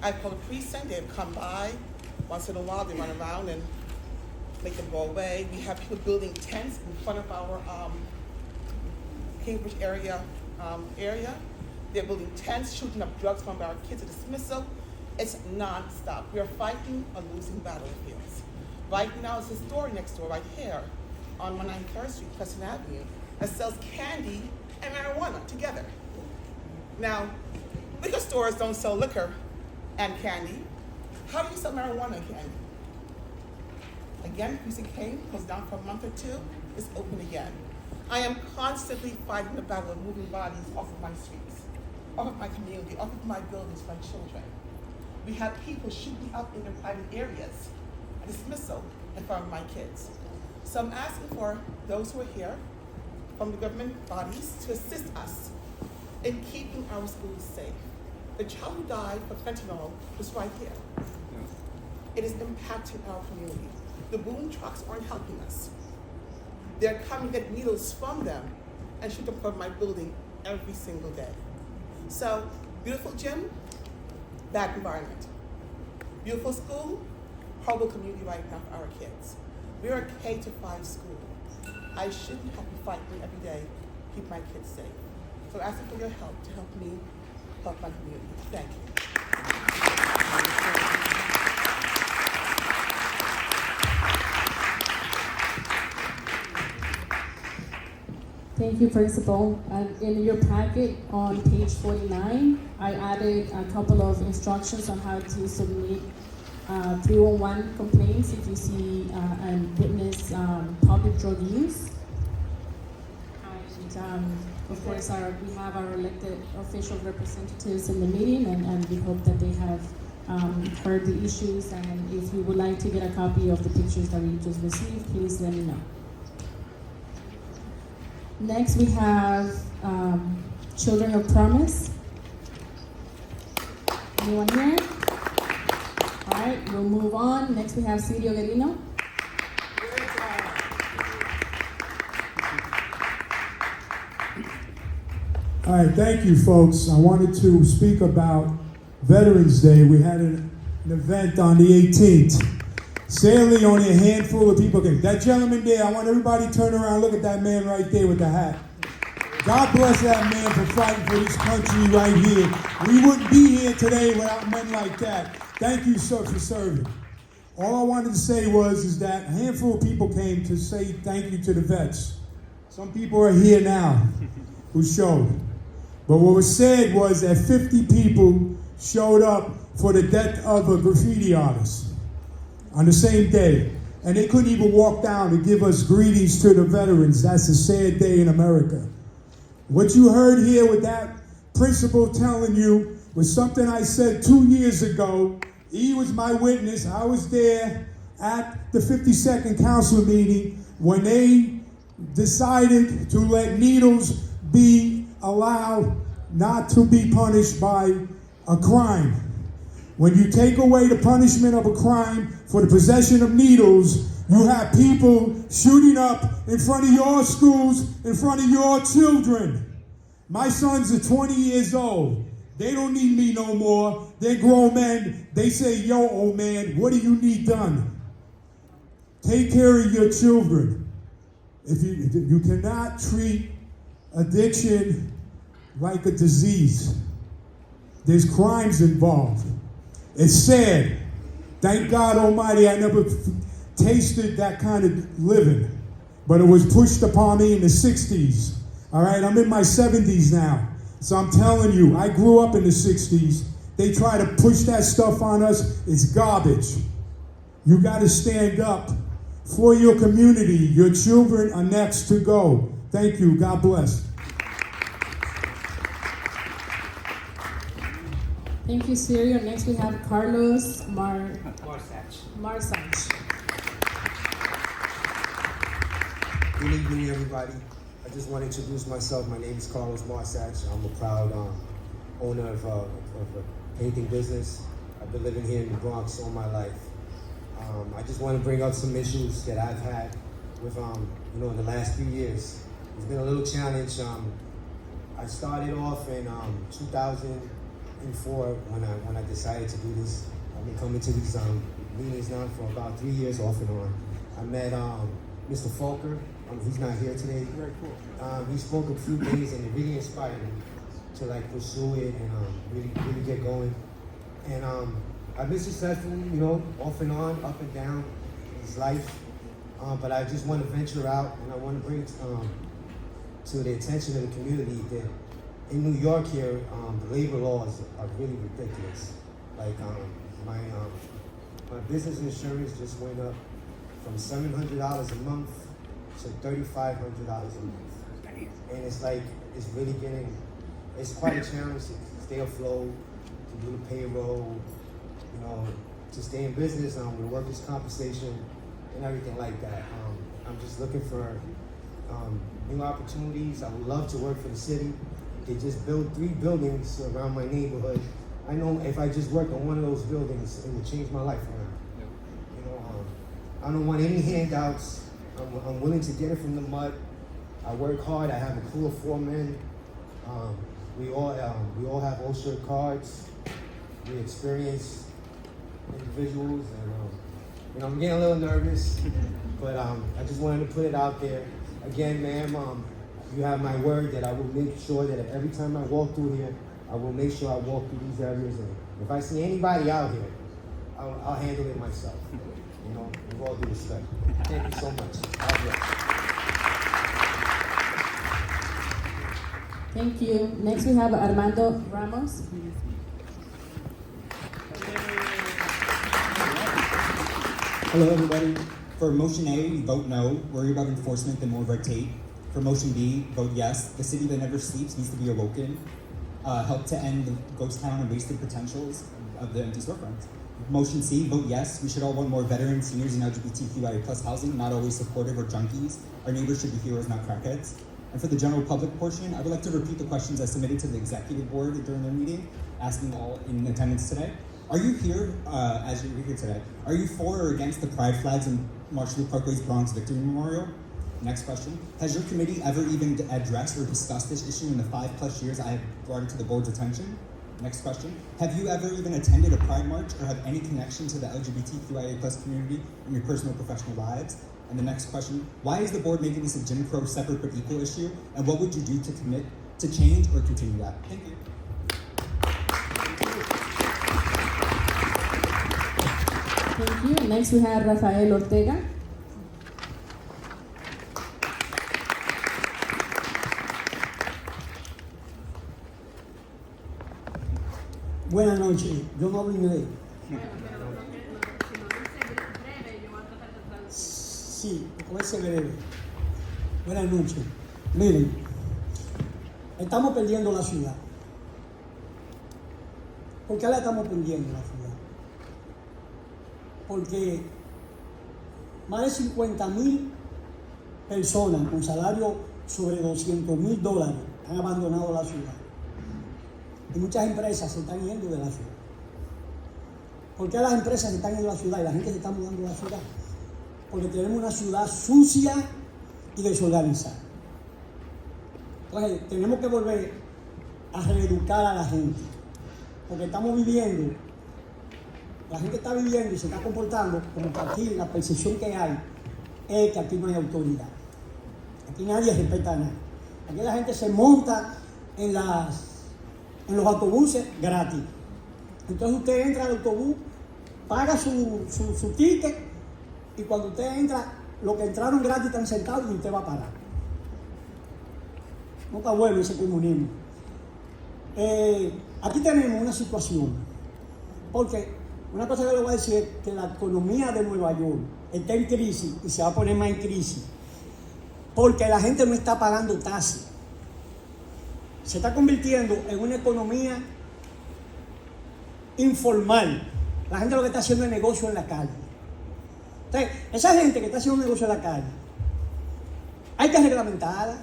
I call the precinct, they've come by, Once in a while, they run around and make them go away. We have people building tents in front of our Cambridge area. They're building tents, shooting up drugs from our kids at dismissal. It's non-stop. We are fighting a losing battlefields. Right now, there's a store next door right here on 193rd Street, Pleasant Avenue, that sells candy and marijuana together. Now, liquor stores don't sell liquor and candy. How do you sell marijuana and candy? Again, Precinct Kane closed down for a month or two. It's open again. I am constantly fighting the battle of moving bodies off of my streets, off of my community, off of my buildings, my children. We have people shooting up in their private areas, a dismissal in front of my kids. So I'm asking for those who are here from the government bodies to assist us in keeping our schools safe. The child who died of fentanyl was right here. It is impacting our community. The boom trucks aren't helping us. They're coming to get needles from them and shoot them from my building every single day. So, beautiful gym, bad environment. Beautiful school, horrible community right now for our kids. We're a K-5 school. I shouldn't have to fight every day to keep my kids safe. So asking for your help to help me help my community. Thank you. Thank you, Principal. And in your packet on page 49, I added a couple of instructions on how to submit 311 complaints if you see and witness public drug use. And of course, we have our elected official representatives in the meeting, and we hope that they have heard the issues. And if you would like to get a copy of the pictures that we just received, please let me know. Next, we have Children of Promise. Anyone here? All right, we'll move on. Next, we have Sirio Guerino. All right, thank you, folks. I wanted to speak about Veterans Day. We had an event on the 18th. Sadly, only a handful of people came. That gentleman there, I want everybody to turn around, look at that man right there with the hat. God bless that man for fighting for this country right here. We wouldn't be here today without men like that. Thank you, sir, for serving. All I wanted to say is that a handful of people came to say thank you to the vets. Some people are here now who showed. But what was said was that 50 people showed up for the death of a graffiti artist on the same day. And they couldn't even walk down to give us greetings to the veterans. That's a sad day in America. What you heard here with that principal telling you was something I said 2 years ago. He was my witness. I was there at the 52nd Council meeting when they decided to let needles be allowed not to be punished by a crime. When you take away the punishment of a crime for the possession of needles, you have people shooting up in front of your schools, in front of your children. My sons are 20 years old. They don't need me no more. They're grown men. They say, yo, old man, what do you need done? Take care of your children. If you cannot treat addiction like a disease. There's crimes involved. It's sad. Thank God Almighty I never tasted that kind of living. But it was pushed upon me in the 60s. All right, I'm in my 70s now. So I'm telling you, I grew up in the 60s. They try to push that stuff on us. It's garbage. You got to stand up for your community. Your children are next to go. Thank you. God bless. Thank you, Sirio. Next, we have Carlos Marsach. Good evening, everybody. I just want to introduce myself. My name is Carlos Marsach. I'm a proud owner of a painting business. I've been living here in the Bronx all my life. I just want to bring up some issues that I've had with, in the last few years. It's been a little challenge. I started off in 2004 when I decided to do this. I've been coming to these meetings now for about 3 years off and on. I met Mr. Falker. He's not here today. Very cool. He spoke a few days and it really inspired me to like pursue it and really get going. And I've been successful, you know, off and on, up and down in his life. But I just want to venture out and I want to bring to the attention of the community that in New York here, the labor laws are really ridiculous. Like my business insurance just went up from $700 a month to $3,500 a month. And it's like, it's really it's quite a challenge to stay afloat, to do the payroll, you know, to stay in business with workers' compensation and everything like that. I'm just looking for new opportunities. I would love to work for the city. They just built 3 buildings around my neighborhood. I know if I just worked on one of those buildings, it would change my life around. You know, I don't want any handouts. I'm willing to get it from the mud. I work hard. I have a crew of 4 men. We all have OSHA cards. We experience individuals, and you know, I'm getting a little nervous, but I just wanted to put it out there. Again, ma'am, you have my word that I will make sure that every time I walk through here, I will make sure I walk through these areas, and if I see anybody out here, I'll handle it myself. You know, with all due respect. Thank you so much. God bless. Thank you. Next we have Armando Ramos. Hello, everybody. For motion A, we vote no, worry about enforcement and more red tape. For motion B, vote yes, the city that never sleeps needs to be awoken. Help to end the ghost town and wasted potentials of the empty storefronts. Motion C, vote yes, we should all want more veterans, seniors, and LGBTQIA plus housing, not always supportive or junkies. Our neighbors should be heroes, not crackheads. And for the general public portion, I would like to repeat the questions I submitted to the executive board during their meeting, asking all in attendance today. Are you here, as you're here today, are you for or against the pride flags in Martin Luther Parkway's Bronx Victory Memorial? Next question. Has your committee ever even addressed or discussed this issue in the 5+ years I have brought it to the board's attention? Next question. Have you ever even attended a pride march or have any connection to the LGBTQIA plus community in your personal or professional lives? And the next question. Why is the board making this a Jim Crow separate but equal issue? And what would you do to commit to change or continue that? Thank you. Thank you. Next we have Rafael Ortega. Buenas noches, yo no hablo inglés. Sí, voy a ser breve. Buenas noches. Miren, estamos perdiendo la ciudad. ¿Por qué la estamos perdiendo la ciudad? Porque más de 50,000 personas con salario sobre $200,000 han abandonado la ciudad. Y muchas empresas se están yendo de la ciudad. ¿Por qué las empresas se están yendo de la ciudad y la gente se está mudando de la ciudad? Porque tenemos una ciudad sucia y desorganizada. Entonces tenemos que volver a reeducar a la gente. Porque estamos viviendo, la gente está viviendo y se está comportando como que aquí la percepción que hay es que aquí no hay autoridad. Aquí nadie respeta a nadie. Aquí la gente se monta en los autobuses gratis. Entonces usted entra al autobús, paga su ticket y cuando usted entra, los que entraron gratis están sentados y usted va a parar. No está bueno ese comunismo. Aquí tenemos una situación, porque una cosa que le voy a decir es que la economía de Nueva York está en crisis y se va a poner más en crisis, porque la gente no está pagando tasas. Se está convirtiendo en una economía informal. La gente lo que está haciendo es negocio en la calle. Entonces, esa gente que está haciendo un negocio en la calle, hay que reglamentarla.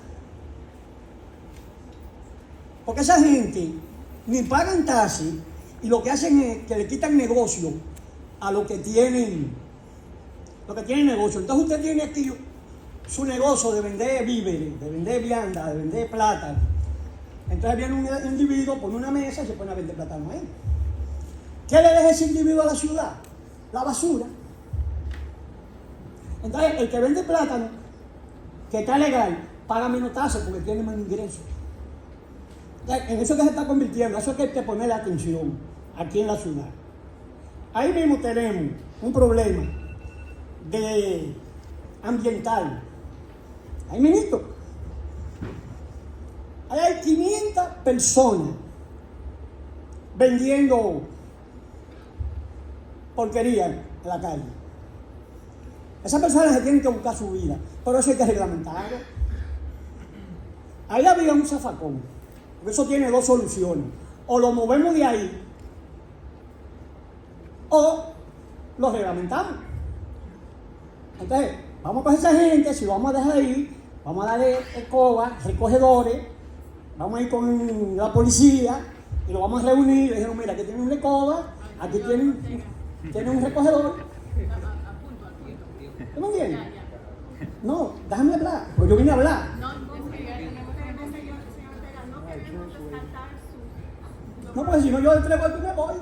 Porque esa gente ni pagan tasas y lo que hacen es que le quitan negocio a los que tienen negocio. Entonces usted tiene aquí su negocio de vender víveres, de vender vianda, de vender plátano. Entonces viene un individuo, pone una mesa y se pone a vender plátano ahí. ¿Qué le deja ese individuo a la ciudad? la basura. Entonces, el que vende plátano, que está legal, paga menos tasas porque tiene menos ingresos. Entonces, en eso que se está convirtiendo, eso que hay que ponerle atención aquí en la ciudad. Ahí mismo tenemos un problema de ambiental. Ahí mismo. Ahí hay 500 personas vendiendo porquería en la calle. Esas personas se tienen que buscar su vida, pero eso hay que reglamentarlo. Ahí había un zafacón, porque eso tiene dos soluciones. O lo movemos de ahí, o lo reglamentamos. Entonces, vamos con esa gente, si lo vamos a dejar ahí, vamos a darle escobas, recogedores, vamos a ir con la policía y lo vamos a reunir. Le dijeron, mira, aquí tienen una escoba, aquí tienen un recogedor. ¿Tú me entiendes? No, déjame hablar, porque yo vine a hablar. No, pues si no yo entrego aquí me voy.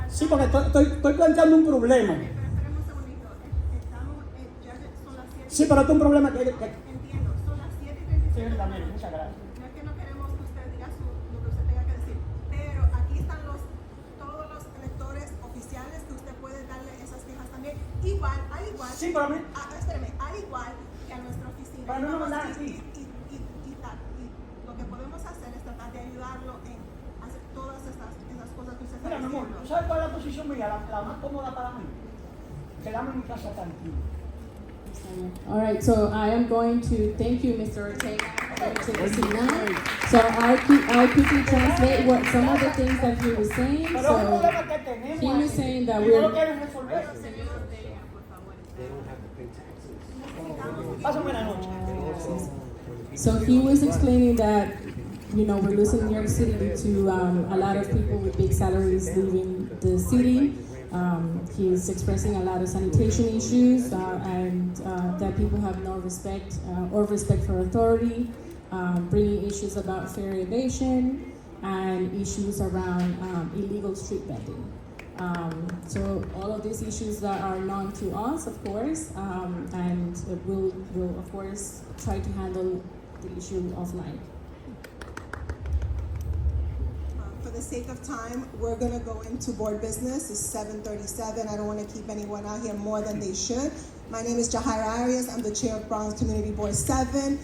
Sí, porque estoy planteando un problema. Sí, pero esto es un problema que... Entiendo, son las 7:37. Sí, también, muchas gracias. No es que no queremos que usted diga lo que usted tenga que decir, pero aquí están todos los electores oficiales que usted puede darle esas quejas también. Al igual, sí, pero espérame, al igual que a nuestra oficina. Pero no mandar aquí. Y lo que podemos hacer es tratar de ayudarlo en hacer todas esas cosas que usted está Mira, mi amor, diciendo. ¿tú sabes cuál es la posición mía? La más cómoda para mí. Quedarme en mi casa tranquilo. All right, so I am going to thank you, Mr. Ortega. I'm going to take a seat now. So I'll quickly translate what some of the things that he was saying. So he was saying that we're. So he was explaining that, you know, we're losing New York City due to a lot of people with big salaries leaving the city. He's expressing a lot of sanitation issues and that people have no respect or respect for authority, bringing issues about fair evasion and issues around illegal street vending. So all of these issues that are known to us, of course, and we'll of course try to handle the issue offline. For the sake of time, we're going to go into board business. It's 7:37. I don't want to keep anyone out here more than they should. My name is Jahaira Arias. I'm the chair of Bronx Community Board 7.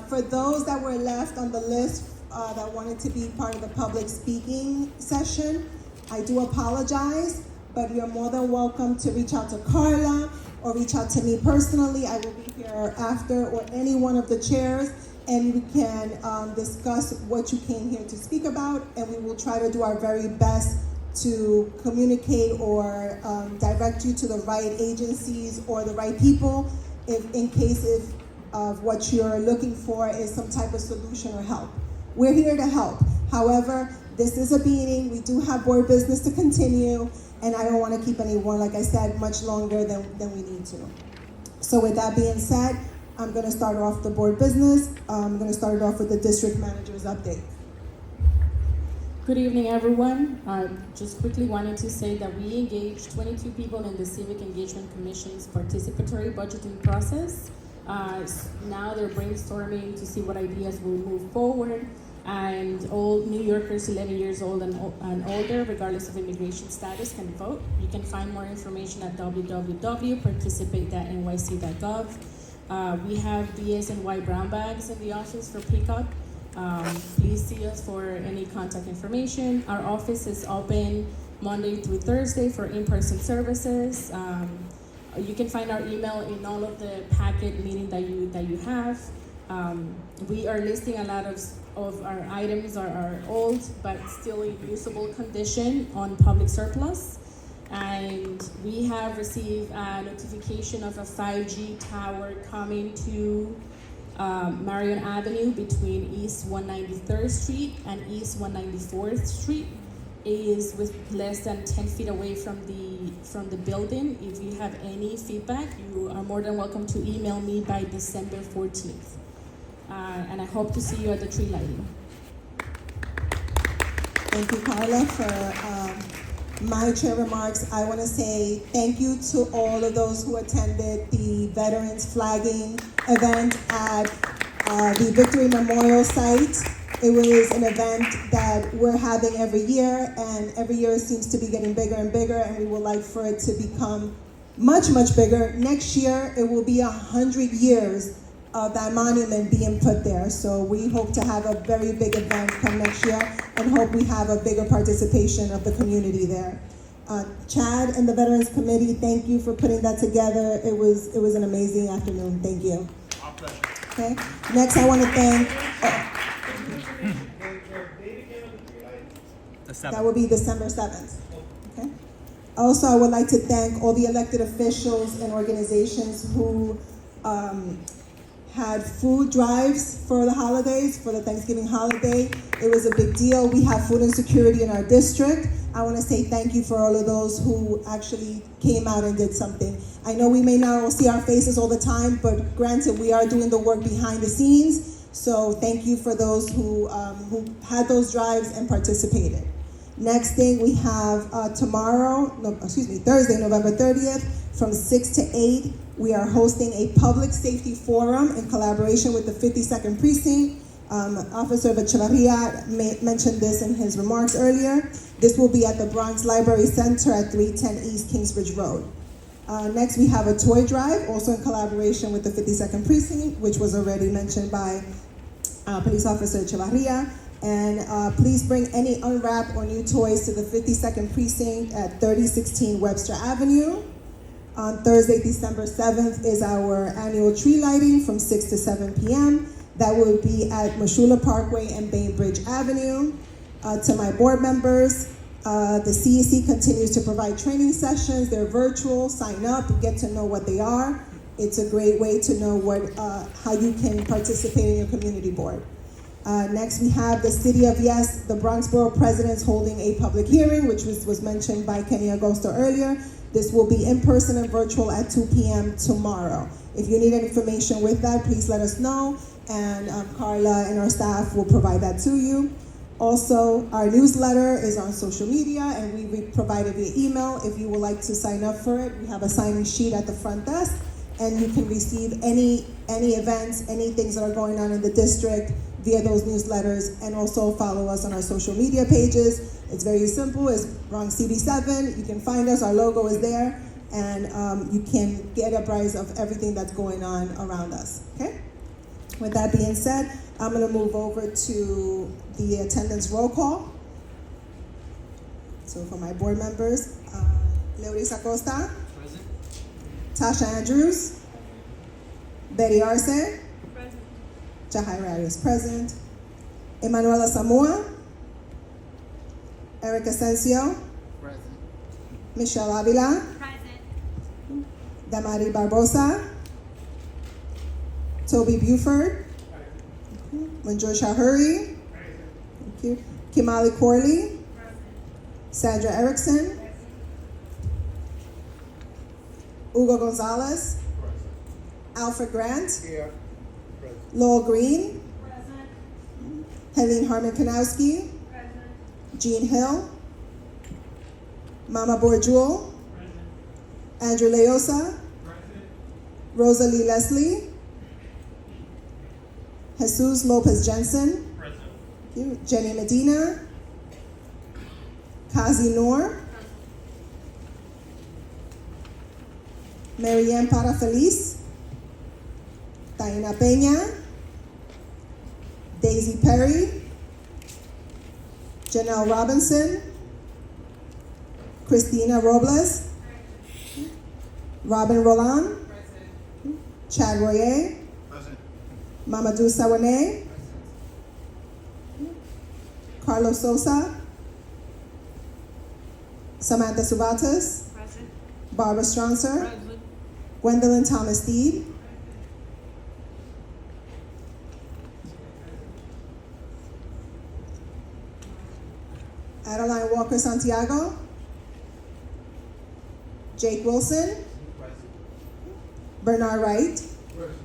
For those that were left on the list that wanted to be part of the public speaking session, I do apologize, but you're more than welcome to reach out to Carla or reach out to me personally. I will be here after, or any one of the chairs, and we can discuss what you came here to speak about, and we will try to do our very best to communicate or direct you to the right agencies or the right people in case of what you're looking for is some type of solution or help. We're here to help. However, this is a meeting. We do have board business to continue, and I don't want to keep anyone, like I said, much longer than we need to. So with that being said, I'm going to start off the board business. I'm going to start it off with the district manager's update. Good evening, everyone. Just quickly wanted to say that we engaged 22 people in the Civic Engagement Commission's participatory budgeting process. Now they're brainstorming to see what ideas will move forward. And all New Yorkers 11 years old and older, regardless of immigration status, can vote. You can find more information at www.participate.nyc.gov. We have BS and Y brown bags in the office for pickup. Please see us for any contact information. Our office is open Monday through Thursday for in-person services. You can find our email in all of the packet meeting that you have. We are listing a lot of our items are old but still in usable condition on public surplus. And we have received a notification of a 5G tower coming to Marion Avenue between East 193rd Street and East 194th Street. It is with less than 10 feet away from the building. If you have any feedback, you are more than welcome to email me by December 14th. And I hope to see you at the tree lighting. Thank you, Carla, for my chair remarks, I want to say thank you to all of those who attended the Veterans Flagging event at the Victory Memorial site. It was an event that we're having every year, and every year it seems to be getting bigger and bigger, and we would like for it to become much, much bigger. Next year, it will be 100 years of that monument being put there. So we hope to have a very big event come next year, and hope we have a bigger participation of the community there. Chad and the Veterans Committee, thank you for putting that together. It was an amazing afternoon. Thank you. Our pleasure. Okay. Next, I want to thank. That will be December 7th. Okay. Also, I would like to thank all the elected officials and organizations who had food drives for the holidays, for the Thanksgiving holiday. It was a big deal. We have food insecurity in our district. I want to say thank you for all of those who actually came out and did something. I know we may not all see our faces all the time, but granted, we are doing the work behind the scenes. So thank you for those who had those drives and participated. Next thing we have Thursday, November 30th, from 6 to 8, we are hosting a public safety forum in collaboration with the 52nd Precinct. Officer Echevarria mentioned this in his remarks earlier. This will be at the Bronx Library Center at 310 East Kingsbridge Road. Next, we have a toy drive, also in collaboration with the 52nd Precinct, which was already mentioned by Police Officer Echevarria. And please bring any unwrapped or new toys to the 52nd Precinct at 3016 Webster Avenue. On Thursday, December 7th, is our annual tree lighting from 6 to 7 p.m. That will be at Mashula Parkway and Bainbridge Avenue. To my board members, the CEC continues to provide training sessions. They're virtual. Sign up, get to know what they are. It's a great way to know how you can participate in your community board. Next, we have the City of Yes, the Bronx Borough President's holding a public hearing, which was mentioned by Kenny Agosto earlier. This will be in person and virtual at 2 p.m. tomorrow. If you need any information with that, please let us know, and Carla and our staff will provide that to you. Also, our newsletter is on social media, and we provide it via email. If you would like to sign up for it, we have a sign-in sheet at the front desk, and you can receive any events, any things that are going on in the district via those newsletters, and also follow us on our social media pages. It's very simple. It's Bronx CB7. You can find us. Our logo is there, and you can get apprised of everything that's going on around us. Okay. With that being said, I'm going to move over to the attendance roll call. So for my board members, Leoris Acosta. Present. Tasha Andrews. Betty Arce. Present. Jahaira Arias present. Emanuela Samoa. Eric Asensio. Present. Michelle Avila. Present. Damari Barbosa. Toby Buford. Manjor Shahuri. Thank you. Kimali Corley. Sandra Erickson. Hugo Gonzalez. Alfred Grant. Here. Lowell Green. Present. Helene Harmon Kanowski. Present. Jean Hill. Mama Borjul. Present. Andrew Leosa. Present. Rosalie Leslie. Jesus Lopez Jensen. Present. Thank you. Jenny Medina. Kazi Noor. Marianne Parafeliz. Taina Peña. Daisy Perry. Janelle Robinson. Christina Robles. Robin Roland. Chad Royer. Mamadou Sawane. Carlos Sosa. Samantha Subatas. Present. Barbara Stronser. Present. Gwendolyn Thomas Deed. Adeline Walker Santiago. Jake Wilson. Present. Bernard Wright. Present.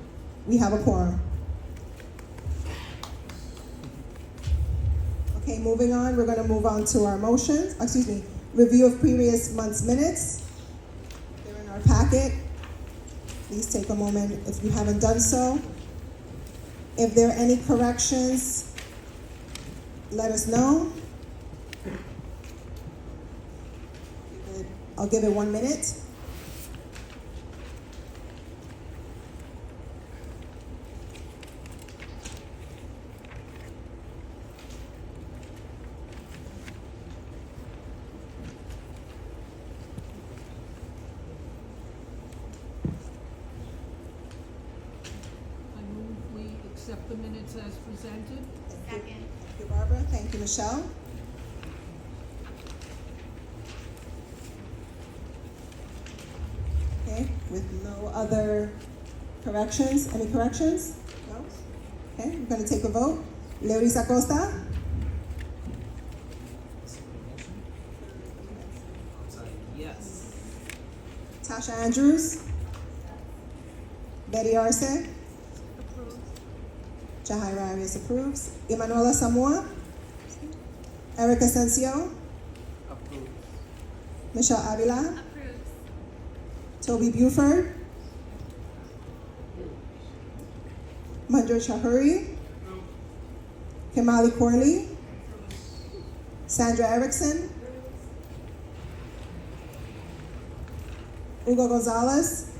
We have a quorum. Okay, moving on, we're going to move on to our motions. Review of previous month's minutes. They're in our packet. Please take a moment if you haven't done so. If there are any corrections, let us know. I'll give it 1 minute. Accept the minutes as presented. Second. Thank you, Barbara. Thank you, Michelle. Okay, with no other corrections. Any corrections? No? Okay, we're going to take a vote. Leoris Acosta? Yes. Tasha Andrews? Betty Arce? Jahaira Arias approves. Emanuela Samoa? Eric Asensio? Approved. Michelle Avila? Toby Buford? Manjot Shahuri? Kimali Corley? Sandra Erickson? Hugo Gonzalez?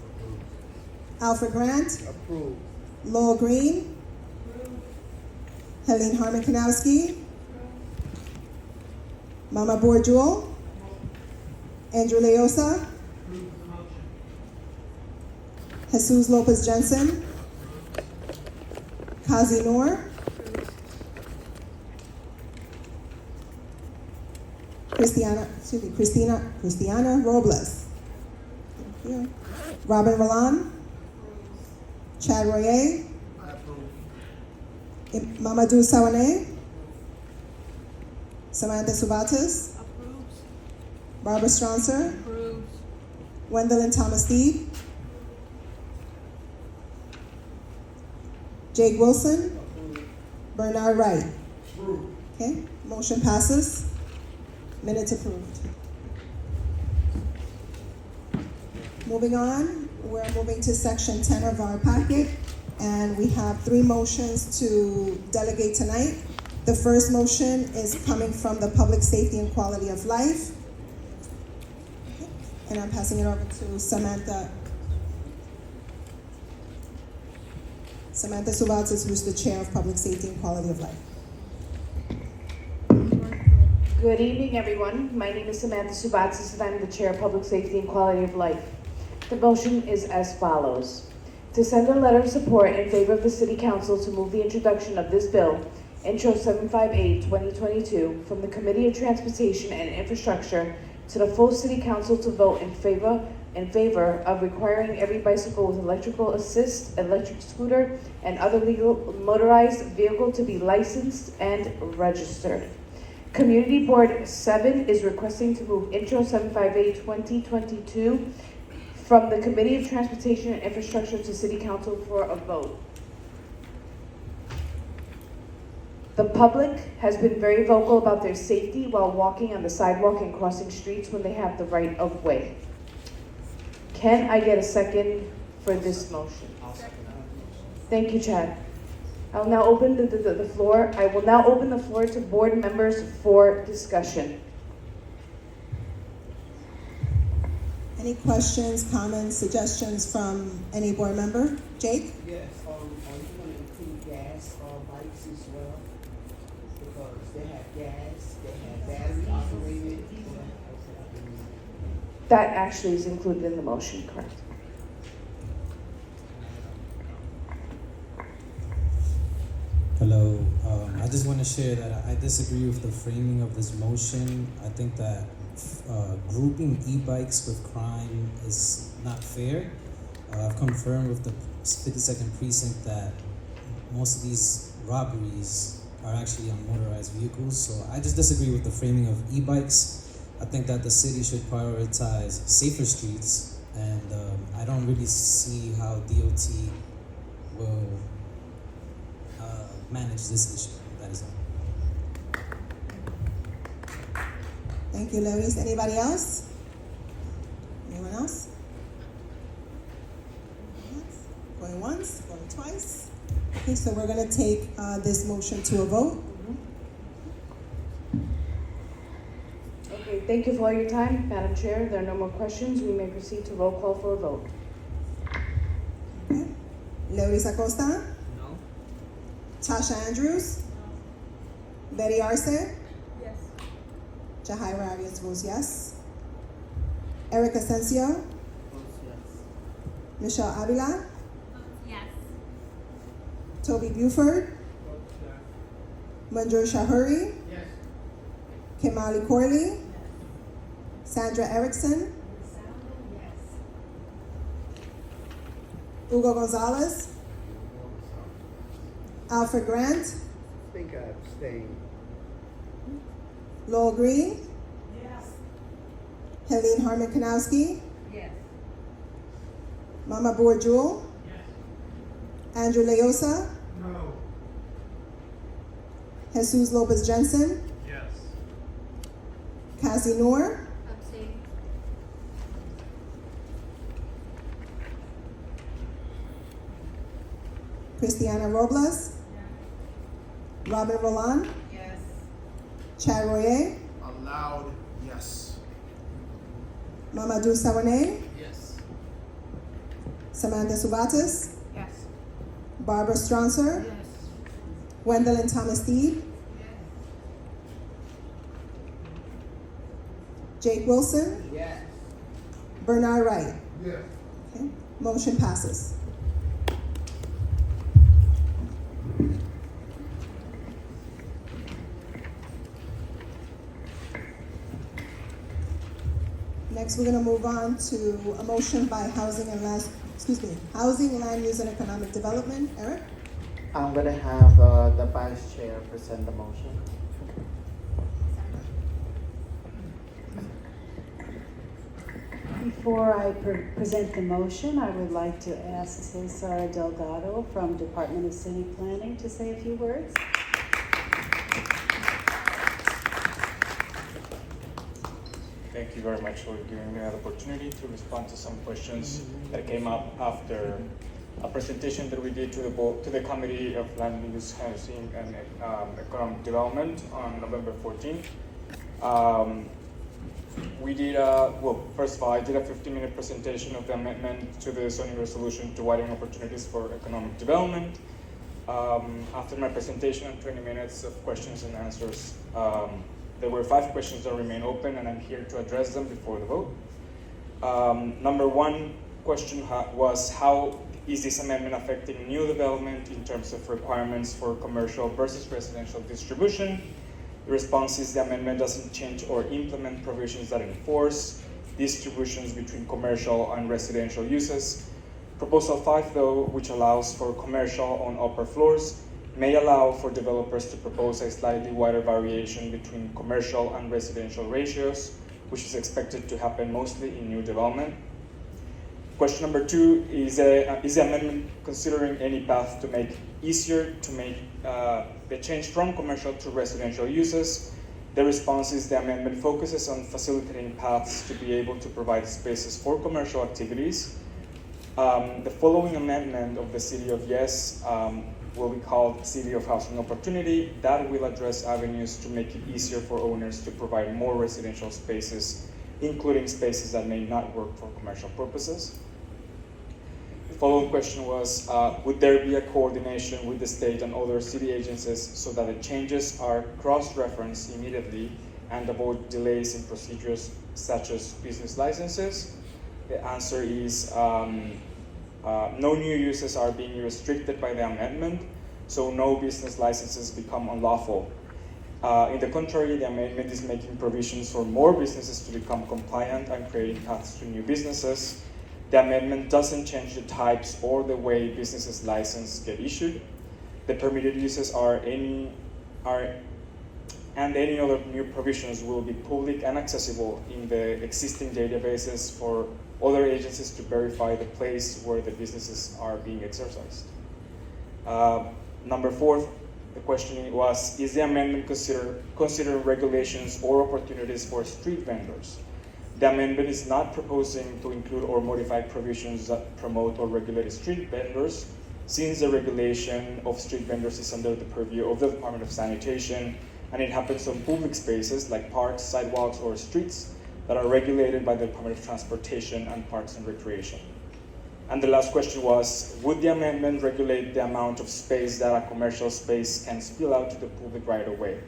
Alfred Grant? Approved. Lowell Green? Helene Harmon Kanowski? Mama Borjul? Andrew Leosa? Jesus Lopez Jensen? Kazi Noor? Christiana Robles? Thank you. Robin Ralan? Chad Royer? Mamadou Sawane? Samantha Subatis? Approves. Barbara Stronser? Approves. Wendell Thomas Deeb? Jake Wilson? Bernard Wright? Okay, motion passes. Minutes approved. Moving on, we're moving to section 10 of our packet, and we have 3 motions to delegate tonight. The first motion is coming from the Public Safety and Quality of Life. And I'm passing it over to Samantha Subatis, who's the Chair of Public Safety and Quality of Life. Good evening, everyone. My name is Samantha Subatis, and I'm the Chair of Public Safety and Quality of Life. The motion is as follows. To send a letter of support in favor of the City Council to move the introduction of this bill, Intro 758-2022, from the Committee of Transportation and Infrastructure to the full City Council to vote in favor of requiring every bicycle with electrical assist, electric scooter, and other legal motorized vehicle to be licensed and registered. Community Board 7 is requesting to move Intro 758-2022 from the Committee of Transportation and Infrastructure to City Council for a vote. The public has been very vocal about their safety while walking on the sidewalk and crossing streets when they have the right of way. Can I get a second for this motion? Thank you, Chad. I'll now open the floor. I will now open the floor to board members for discussion. Any questions, comments, suggestions from any board member? Jake? Yes, are you going to include gas bikes as well? Because they have gas, they have battery operated. That actually is included in the motion, correct? Hello, I just want to share that I disagree with the framing of this motion. I think that grouping e-bikes with crime is not fair. I've confirmed with the 52nd precinct that most of these robberies are actually on motorized vehicles, so I just disagree with the framing of e-bikes. I think that the city should prioritize safer streets, and I don't really see how DOT will manage this issue. That is all. Thank you, Lois. Anybody else? Anyone else? Going once, going twice. Okay, so we're going to take this motion to a vote. Okay, thank you for all your time. Madam Chair, there are no more questions. We may proceed to roll call for a vote. Okay. Lois Acosta? No. Tasha Andrews? No. Betty Arce? Yes. Jahaira Arias votes yes. Eric Asensio? Votes yes. Michelle Avila? Yes. Toby Buford? Votes yes. Manjur Shahuri? Yes. Kimali Corley? Sandra Erickson? Hugo Gonzalez? Alfred Grant? I think I abstain. Lowell Green? Yes. Helene Harmon Kanowski? Yes. Mama Bourjul? Yes. Andrew Leosa? No. Jesus Lopez Jensen? Yes. Cassie Noor? Abstain. Christiana Robles? Robin Roland? Yes. Chad Royer? Allowed, yes. Mamadou Sawane? Yes. Samantha Subatis? Yes. Barbara Stronser? Yes. Gwendolyn Thomas Steed? Jake Wilson? Yes. Bernard Wright? Yes. Okay. Motion passes. Next, we're going to move on to a motion by Housing, Land Use and Economic Development. Eric? I'm gonna have the vice chair present the motion. Before I present the motion, I would like to ask Cesar Delgado from Department of City Planning to say a few words. Thank you very much for giving me the opportunity to respond to some questions that came up after a presentation that we did to the Committee of Land Use, Housing, and Economic Development on November 14th. We did first of all, I did a 15-minute presentation of the amendment to the zoning resolution to widen opportunities for economic development. After my presentation and 20 minutes of questions and answers, there were 5 questions that remain open, and I'm here to address them before the vote. Number one question was, how is this amendment affecting new development in terms of requirements for commercial versus residential distribution? The response is the amendment doesn't change or implement provisions that enforce distributions between commercial and residential uses. Proposal 5, though, which allows for commercial on upper floors, may allow for developers to propose a slightly wider variation between commercial and residential ratios, which is expected to happen mostly in new development. Question number 2 is the amendment considering any path to make easier to make the change from commercial to residential uses? The response is the amendment focuses on facilitating paths to be able to provide spaces for commercial activities. The following amendment of the City of Yes will be called City of Housing Opportunity. That will address avenues to make it easier for owners to provide more residential spaces, including spaces that may not work for commercial purposes. The following question was, would there be a coordination with the state and other city agencies so that the changes are cross-referenced immediately and avoid delays in procedures such as business licenses? The answer is no new uses are being restricted by the amendment, so no business licenses become unlawful. In the contrary, the amendment is making provisions for more businesses to become compliant and creating paths to new businesses. The amendment doesn't change the types or the way businesses' licenses get issued. The permitted uses and any other new provisions will be public and accessible in the existing databases for other agencies to verify the place where the businesses are being exercised. Number 4, The question was, is the amendment considering regulations or opportunities for street vendors? The amendment is not proposing to include or modify provisions that promote or regulate street vendors, since the regulation of street vendors is under the purview of the Department of Sanitation, and it happens on public spaces like parks, sidewalks, or streets that are regulated by the Department of Transportation and Parks and Recreation. And the last question was, would the amendment regulate the amount of space that a commercial space can spill out to the public right away?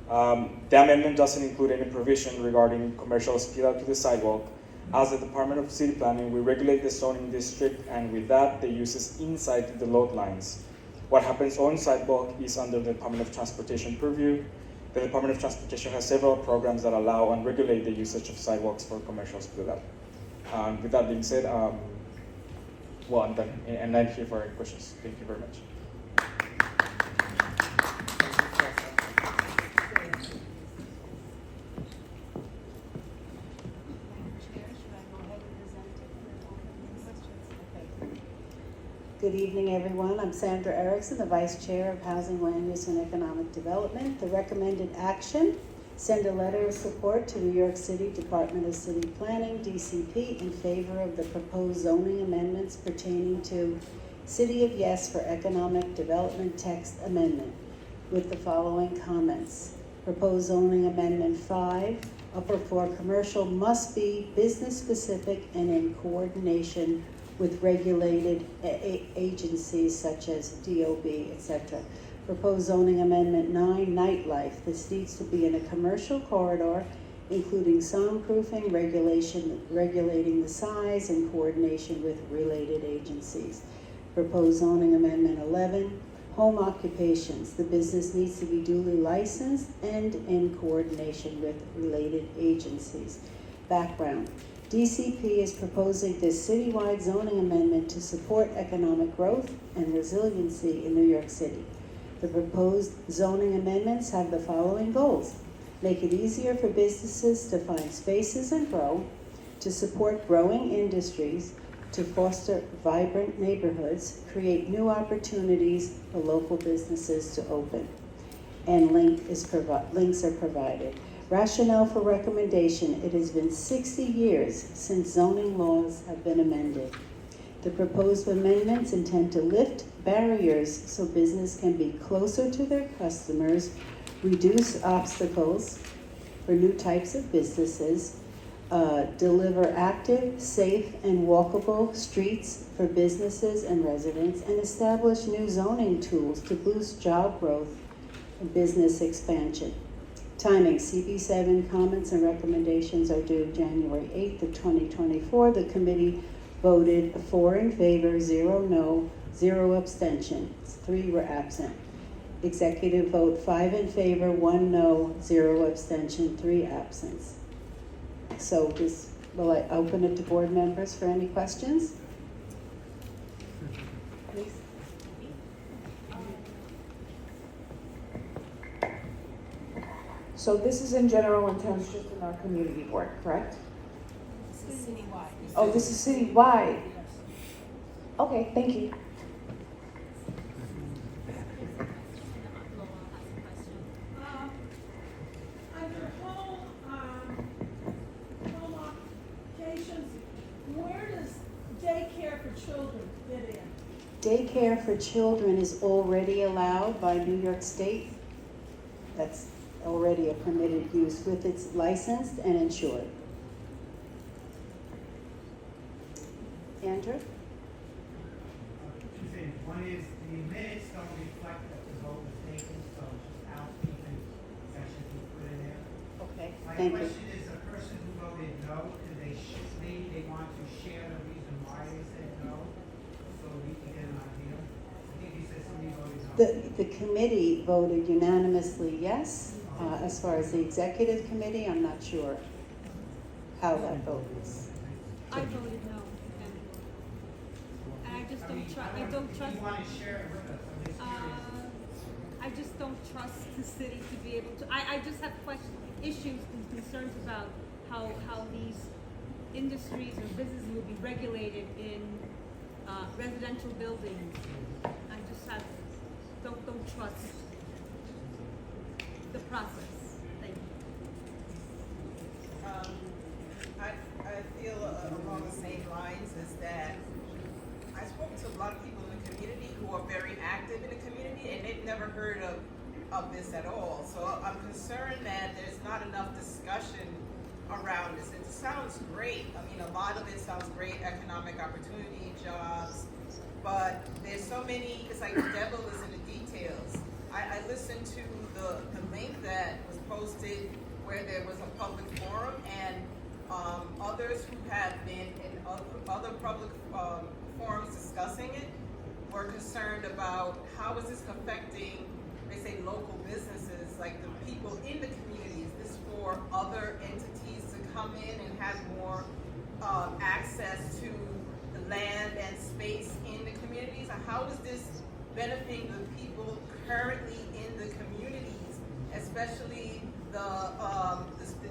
The amendment doesn't include any provision regarding commercial spill out to the sidewalk. As the Department of City Planning, we regulate the zoning district, and with that, the uses inside the lot lines. What happens on sidewalk is under the Department of Transportation purview. The Department of Transportation has several programs that allow and regulate the usage of sidewalks for commercial spill out. With that being said, well, I'm done, and I'm here for any questions. Thank you very much. Good evening, everyone. I'm Sandra Erickson, the Vice Chair of Housing, Land Use, and Economic Development. The recommended action: send a letter of support to New York City Department of City Planning, DCP, in favor of the proposed zoning amendments pertaining to City of Yes for Economic Development text amendment, with the following comments. Proposed zoning amendment 5, upper floor commercial must be business specific and in coordination with regulated agencies such as DOB, etc. Proposed zoning amendment 9, nightlife. This needs to be in a commercial corridor, including soundproofing, regulating the size in coordination with related agencies. Proposed zoning amendment 11, home occupations. The business needs to be duly licensed and in coordination with related agencies. Background. DCP is proposing this citywide zoning amendment to support economic growth and resiliency in New York City. The proposed zoning amendments have the following goals: make it easier for businesses to find spaces and grow, to support growing industries, to foster vibrant neighborhoods, create new opportunities for local businesses to open. And links are provided. Rationale for recommendation: it has been 60 years since zoning laws have been amended. The proposed amendments intend to lift barriers so business can be closer to their customers, reduce obstacles for new types of businesses, deliver active, safe, and walkable streets for businesses and residents, and establish new zoning tools to boost job growth and business expansion. Timing: CB7 comments and recommendations are due January 8th of 2024. The committee voted 4 in favor, 0 no, 0 abstentions. 3 were absent. Executive vote: 5 in favor, 1 no, 0 abstention, 3 absence. So will I open it to board members for any questions? Please. So this is in general in terms just in our community board, correct? This is citywide. Oh, this is citywide. Okay, thank you. Under home occupations, where does daycare for children fit in? Daycare for children is already allowed by New York State. That's already a permitted use with its licensed and insured. Andrew? Two things. One is the minutes don't reflect that the vote was taken, so just housekeeping section we put in there. Okay, My thank you. question is, the person who voted no, maybe they want to share the reason why they said no, so we can get an idea. I think you said somebody voted no. The committee voted unanimously yes. As far as the executive committee, I'm not sure how that vote is. I voted no. And I just don't trust. I don't trust. You want to share it with us? I'm just curious. I just don't trust the city to be able to. I just have issues and concerns about how these industries or businesses will be regulated in residential buildings. I just have don't trust the process. Thank you. I feel along the same lines as that I spoke to a lot of people in the community who are very active in the community, and they've never heard of this at all. So I'm concerned that there's not enough discussion around this. It sounds great. I mean, a lot of it sounds great, economic opportunity, jobs, but there's so many, it's like the devil is in the details. I listened to the link that was posted where there was a public forum, and others who have been in other public forums discussing it were concerned about how is this affecting, they say, local businesses, like the people in the communities. Is this for other entities to come in and have more access to the land and space in the communities? And how is this benefiting the people currently in the communities, especially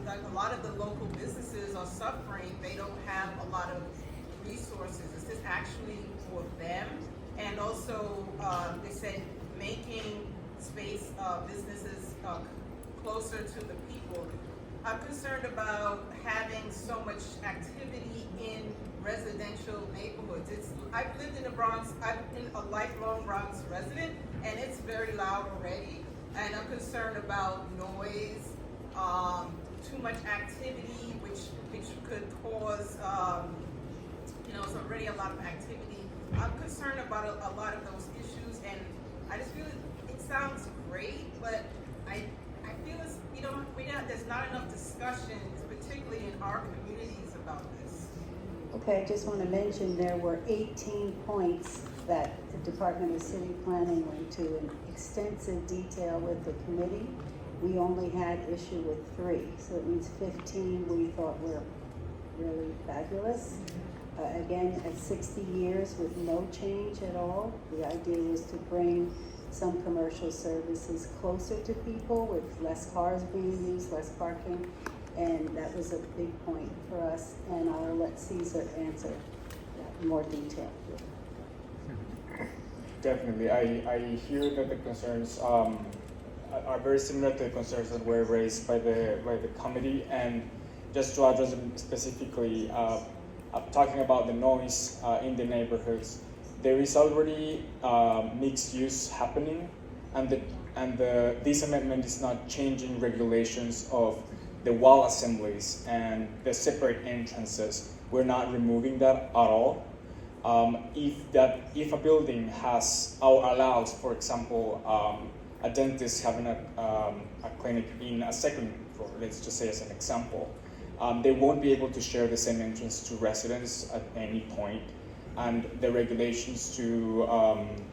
like a lot of the local businesses are suffering. They don't have a lot of resources. Is this actually for them? And also, they said making space businesses closer to the people. I'm concerned about having so much activity in residential neighborhoods. I've lived in the Bronx. I've been a lifelong Bronx resident, and it's very loud already. And I'm concerned about noise, too much activity, which could cause, it's already a lot of activity. I'm concerned about a lot of those issues, and I just feel it sounds great, but I feel there's not enough discussions, particularly in our communities, about this. Okay, I just want to mention there were 18 points that the Department of City Planning went to in extensive detail with the committee. We only had issue with 3, so it means 15 we thought were really fabulous. Again, at 60 years with no change at all, the idea was to bring some commercial services closer to people with less cars being used, less parking, and that was a big point for us, and I'll let Caesar answer that in more detail. Definitely, I hear that the concerns are very similar to the concerns that were raised by the committee, and just to address them specifically, talking about the noise in the neighborhoods, there is already mixed use happening, and this amendment is not changing regulations of the wall assemblies and the separate entrances. We're not removing that at all. If a building has or allows, for example, a dentist having a clinic in a second floor, let's just say as an example, they won't be able to share the same entrance to residents at any point, and the regulations to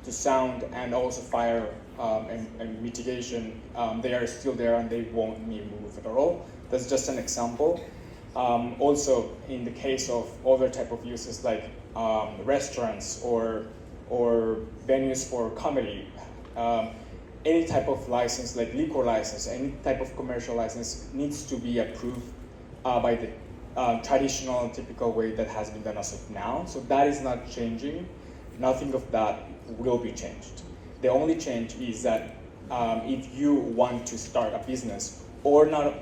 sound and also fire and mitigation, they are still there and they won't be moved at all. That's just an example. Also, in the case of other type of uses like restaurants or venues for comedy, any type of license, like liquor license, any type of commercial license needs to be approved by the traditional, typical way that has been done as of now. So that is not changing. Nothing of that will be changed. The only change is that if you want to start a business, or not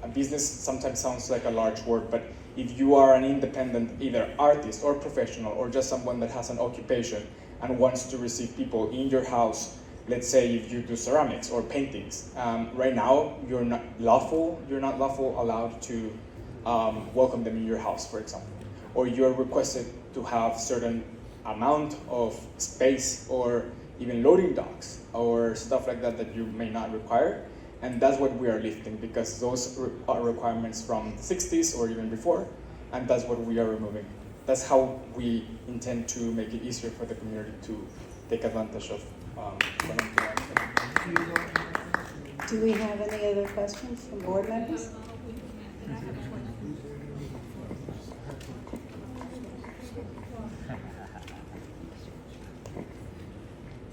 a business sometimes sounds like a large word, but if you are an independent, either artist or professional, or just someone that has an occupation and wants to receive people in your house, let's say if you do ceramics or paintings, right now you're not lawful allowed to welcome them in your house, for example, or you're requested to have certain amount of space or even loading docks or stuff like that you may not require. And that's what we are lifting, because those are requirements from the 60s or even before, and that's what we are removing. That's how we intend to make it easier for the community to take advantage of. Do we have any other questions from board members?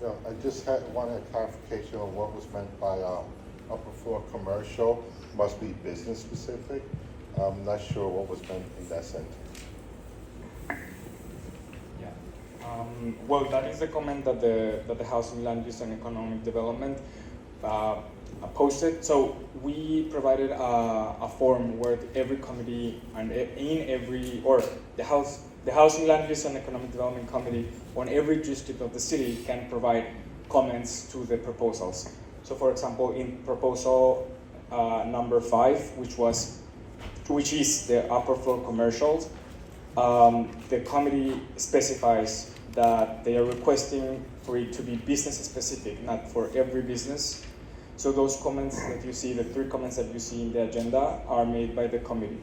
No, I just wanted a clarification on what was meant by upper floor commercial must be business specific. I'm not sure what was meant in that sentence. Yeah. Well, that is the comment that the Housing, Land Use, and Economic Development posted. So we provided a form where every committee and the Housing, Land Use, and Economic Development Committee on every district of the city can provide comments to the proposals. So, for example, in proposal number 5, which is the upper floor commercials, the committee specifies that they are requesting for it to be business specific, not for every business. So those comments that you see, the 3 comments that you see in the agenda, are made by the committee.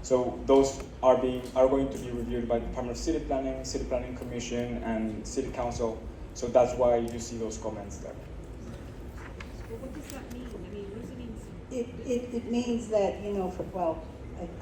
So those are going to be reviewed by the Department of City Planning Commission, and City Council. So that's why you see those comments there. Well, what does that mean? I mean, what does it mean? It means that,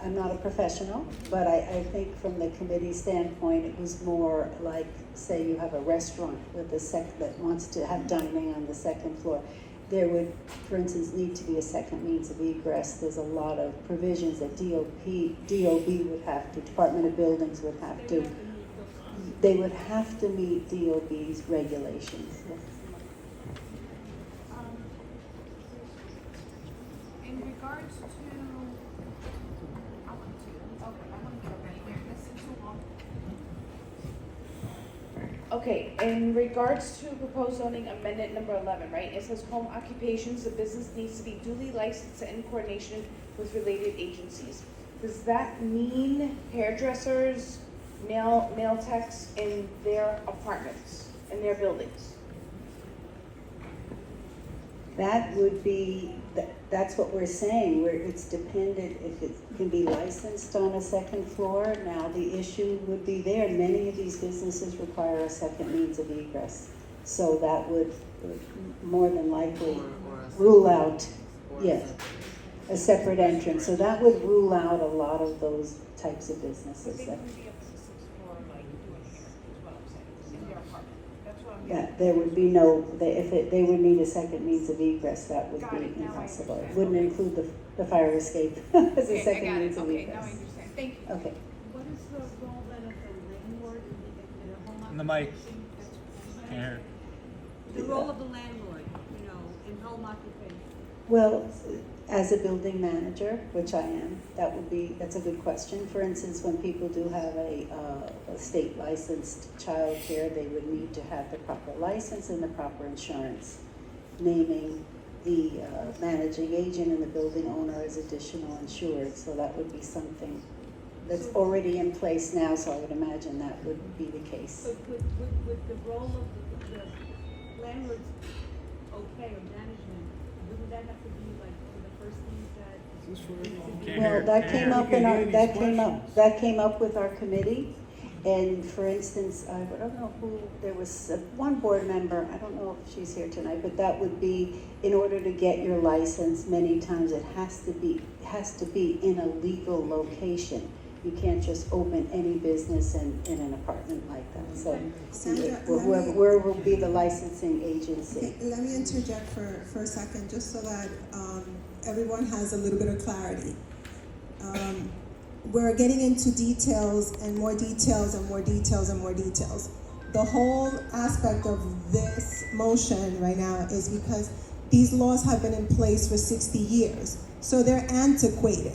I'm not a professional, but I think from the committee standpoint, it was more like, say you have a restaurant with that wants to have dining on the second floor. There would, for instance, need to be a second means of egress. There's a lot of provisions that DOB would have to, Department of Buildings would have to. They would have to meet DOB's regulations. In regards to, I want to jump in here. This is too long. Okay, in regards to proposed zoning amendment number 11, right? It says home occupations, the business needs to be duly licensed and in coordination with related agencies. Does that mean hairdressers, nail techs in their apartments, in their buildings? That would be, that's what we're saying, where it's dependent if it can be licensed on a second floor. Now, the issue would be there. Many of these businesses require a second means of egress. So that would more than likely rule out, yes, a separate entrance. So that would rule out a lot of those types of businesses. Yeah, there would be no, they would need a second means of egress, that would be impossible. It wouldn't include the fire escape as a second means of egress. Now I understand. Thank you. Okay. What is the role then of the landlord in a home In the mic. occupation? Can't hear. The role of the landlord, in home occupation. Well, as a building manager, which I am, that's a good question. For instance, when people do have a state licensed child care, they would need to have the proper license and the proper insurance, naming the managing agent and the building owner as additional insured. So that would be something that's already in place now, so I would imagine that would be the case. So would the role of the landlord's okay or management, wouldn't that have to be like one of the first things that? Well, that came up with our committee, and for instance, I don't know who, there was one board member, I don't know if she's here tonight, but that would be, in order to get your license, many times it has to be in a legal location. You can't just open any business in an apartment like that. So, where will be the licensing agency? Okay, let me interject for a second, just so that everyone has a little bit of clarity. We're getting into details and more details and more details and more details. The whole aspect of this motion right now is because these laws have been in place for 60 years, so they're antiquated.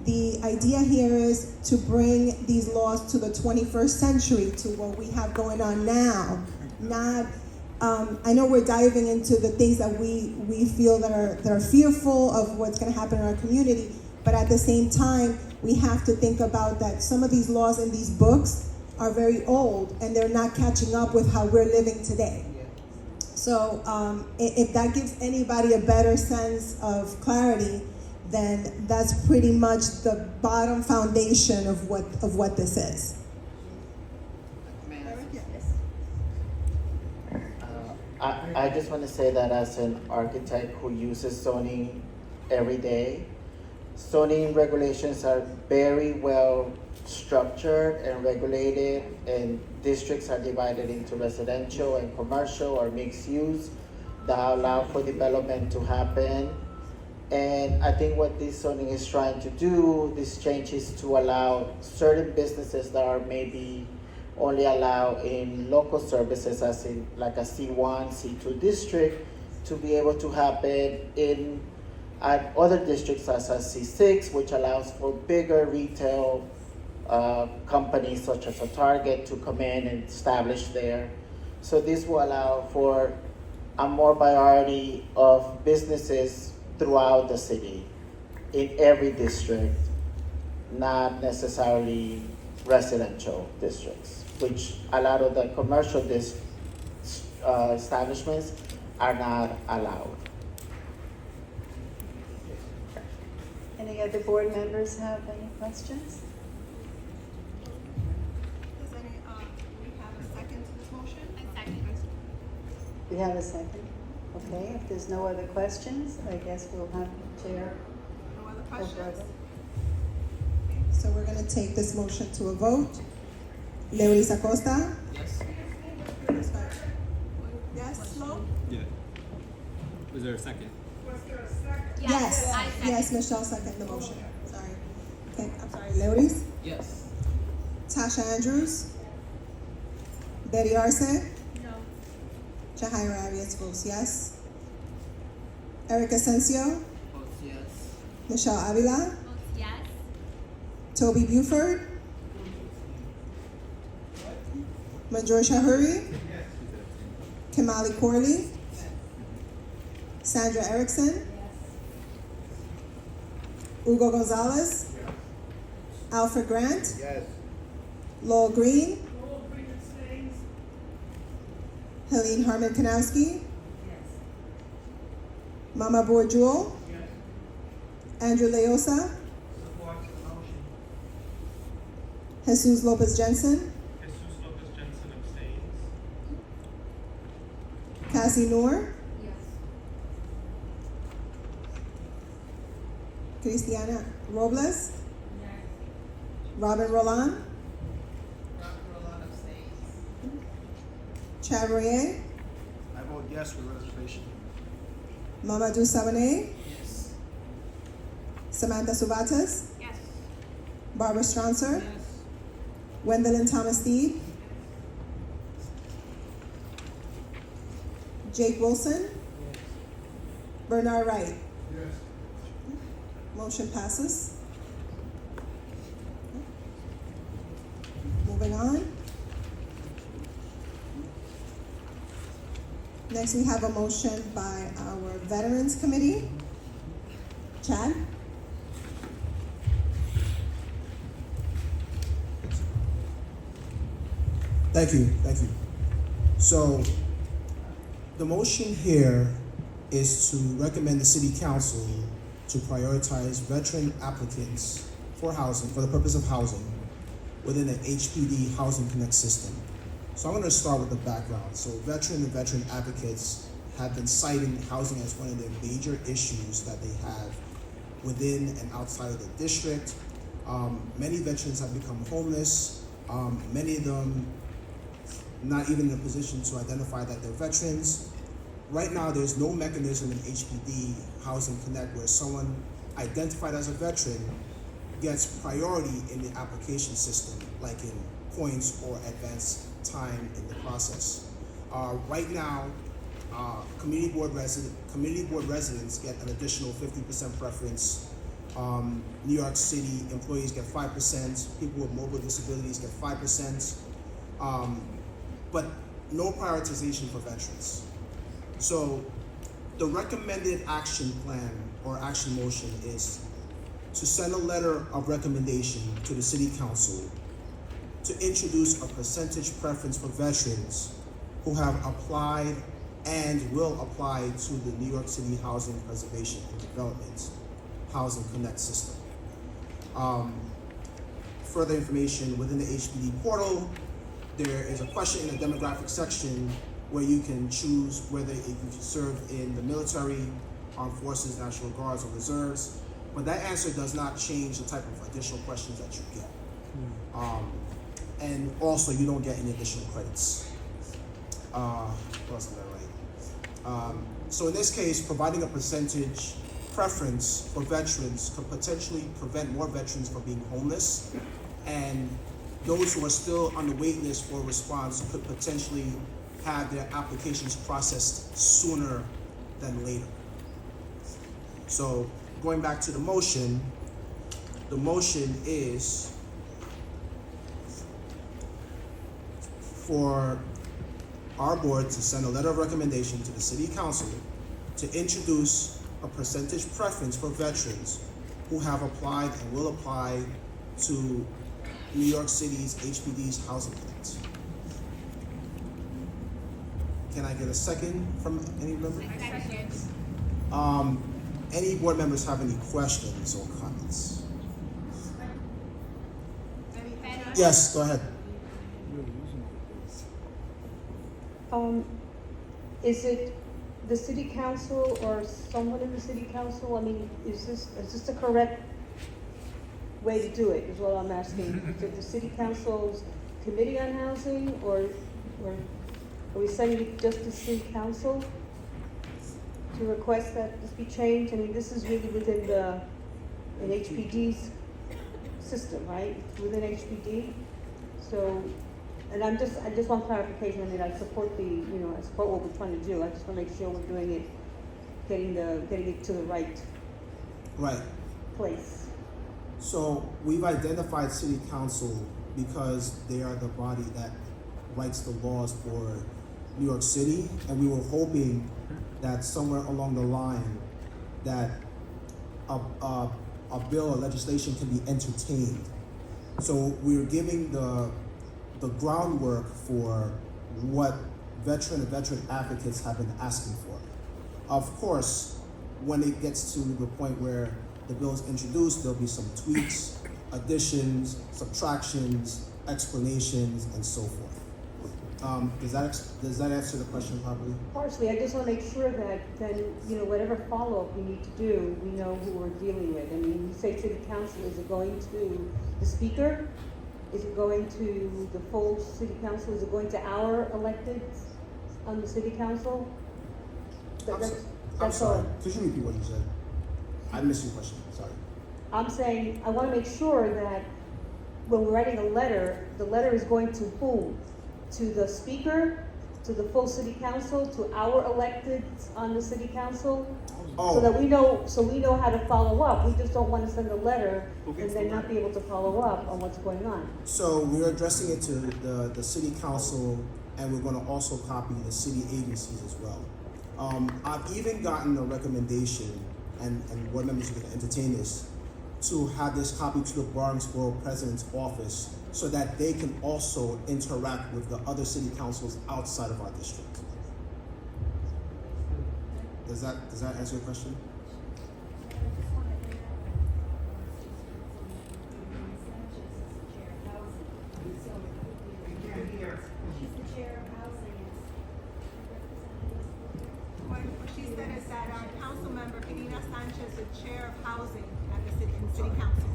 The idea here is to bring these laws to the 21st century, to what we have going on now. Not, I know we're diving into the things that we feel that are fearful of what's going to happen in our community, but at the same time, we have to think about that some of these laws in these books are very old and they're not catching up with how we're living today. So if that gives anybody a better sense of clarity, then that's pretty much the bottom foundation of what this is. I just want to say that as an architect who uses zoning every day, zoning regulations are very well structured and regulated, and districts are divided into residential and commercial or mixed use that allow for development to happen. And I think what this zoning is trying to do, this change, is to allow certain businesses that are maybe only allow in local services as in like a C1, C2 district to be able to happen in other districts as a C6, which allows for bigger retail companies such as a Target to come in and establish there. So this will allow for a more variety of businesses throughout the city, in every district, not necessarily residential districts, which a lot of the commercial establishments are not allowed. Any other board members have any questions? Does any, we have a second to this motion? I second. We have a second. Okay, if there's no other questions, I guess we'll have the chair. No other go questions? further. So we're gonna take this motion to a vote. Leonis Acosta? Yes. Yes, Flo? Yeah. Was there a second? Yes, I second. yes, Michelle seconded the motion, sorry. Okay, I'm sorry, Leonis? Yes. Tasha Andrews? Betty Arce? No. Jahira Arias votes yes. Eric Asensio? Votes yes. Michelle Avila? Votes yes. Toby Buford? Manjor Shahuri? Kamali Corley? Sandra Erickson? Hugo Gonzalez? Alfred Grant? Yes. Lowell Green? Helene Harmon Kanowski? Mama Bourjewel? Andrew Leosa? Supports the motion. Jesus Lopez Jensen? Jesus Lopez Jensen abstains. Cassie Noor? Yes. Cristiana Robles? Robin Roland? Roland abstains. Chad Royer? I vote yes with reservation. Mamadou Sabaneh? Yes. Samantha Subates? Yes. Barbara Stronser? Gwendolyn Thomas Steed? Jake Wilson? Bernard Wright? Yes. Motion passes. Moving on. Next, we have a motion by our Veterans Committee. Chad? Thank you. So, the motion here is to recommend the City Council to prioritize veteran applicants for housing, for the purpose of housing, within the HPD Housing Connect system. So I'm going to start with the background. So veteran and veteran advocates have been citing housing as one of their major issues that they have within and outside of the district. Many veterans have become homeless. Many of them not even in a position to identify that they're veterans. Right now, there's no mechanism in HPD Housing Connect where someone identified as a veteran gets priority in the application system, like in points or advanced time in the process. Right now, community board residents get an additional 50% preference. New York City employees get 5%. People with mobile disabilities get 5%. But no prioritization for veterans. So the recommended action plan or action motion is to send a letter of recommendation to the City Council to introduce a percentage preference for veterans who have applied and will apply to the New York City Housing Preservation and Development Housing Connect system. Further information within the HPD portal, there is a question in the demographic section where you can choose whether if you serve in the military, armed forces, National Guards, or reserves. But that answer does not change the type of additional questions that you get. And also, you don't get any additional credits. What else did I write? So in this case, providing a percentage preference for veterans could potentially prevent more veterans from being homeless and those who are still on the wait list for a response could potentially have their applications processed sooner than later. So going back to the motion is for our board to send a letter of recommendation to the city council to introduce a percentage preference for veterans who have applied and will apply to New York City's HPD's housing plans. Can I get a second from any member? Any board members have any questions or comments? Yes, go ahead. Is it the city council or someone in the city council? I mean, is this the correct way to do it, is what I'm asking? Is it the city council's committee on housing, or are we sending it just to city council to request that this be changed? I mean, this is really within an HPD's system, right? It's within HPD. So, and I just want clarification. I mean, I support I support what we're trying to do. I just want to make sure we're doing it, getting it to the right place. So we've identified city council because they are the body that writes the laws for New York City, and we were hoping that somewhere along the line that a bill or legislation can be entertained. So we're giving the groundwork for what veteran and veteran advocates have been asking for. Of course, when it gets to the point where the bill is introduced, there'll be some tweaks, additions, subtractions, explanations, and so forth. Does that answer the question properly? Partially. I just want to make sure that then, whatever follow-up we need to do, we know who we're dealing with. I mean, you say city council, is it going to the speaker? Is it going to the full city council? Is it going to our electeds on the city council? I'm sorry. Could you repeat what you said? I missed your question. Sorry. I'm saying I want to make sure that when we're writing a letter, the letter is going to whom? To the speaker, to the full city council, to our electeds on the city council, so that we know how to follow up. We just don't want to send a letter and then not be able to follow up on what's going on. So we're addressing it to the city council, and we're going to also copy the city agencies as well. I've even gotten a recommendation, and board members are going to entertain this, to have this copied to the Bronx Borough President's office so that they can also interact with the other city councils outside of our district. Does that answer your question? What she said is that our council member, Penina Sanchez, is chair of housing at the city council.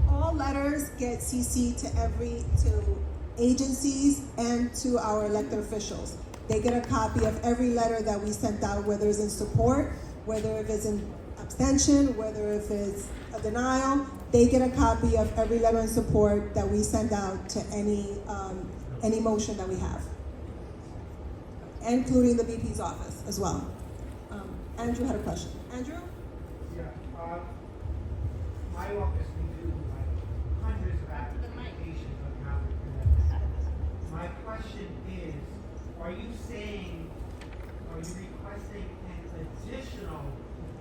All letters get CC'd to agencies and to our elected officials. They get a copy of every letter that we sent out, whether it's in support, whether if it's in abstention, whether if it's a denial. They get a copy of every letter in support that we send out to any motion that we have, including the VP's office as well. Andrew had a question. Andrew? Yeah, my office, we do hundreds of applications on how we do that. My question is, are you requesting an additional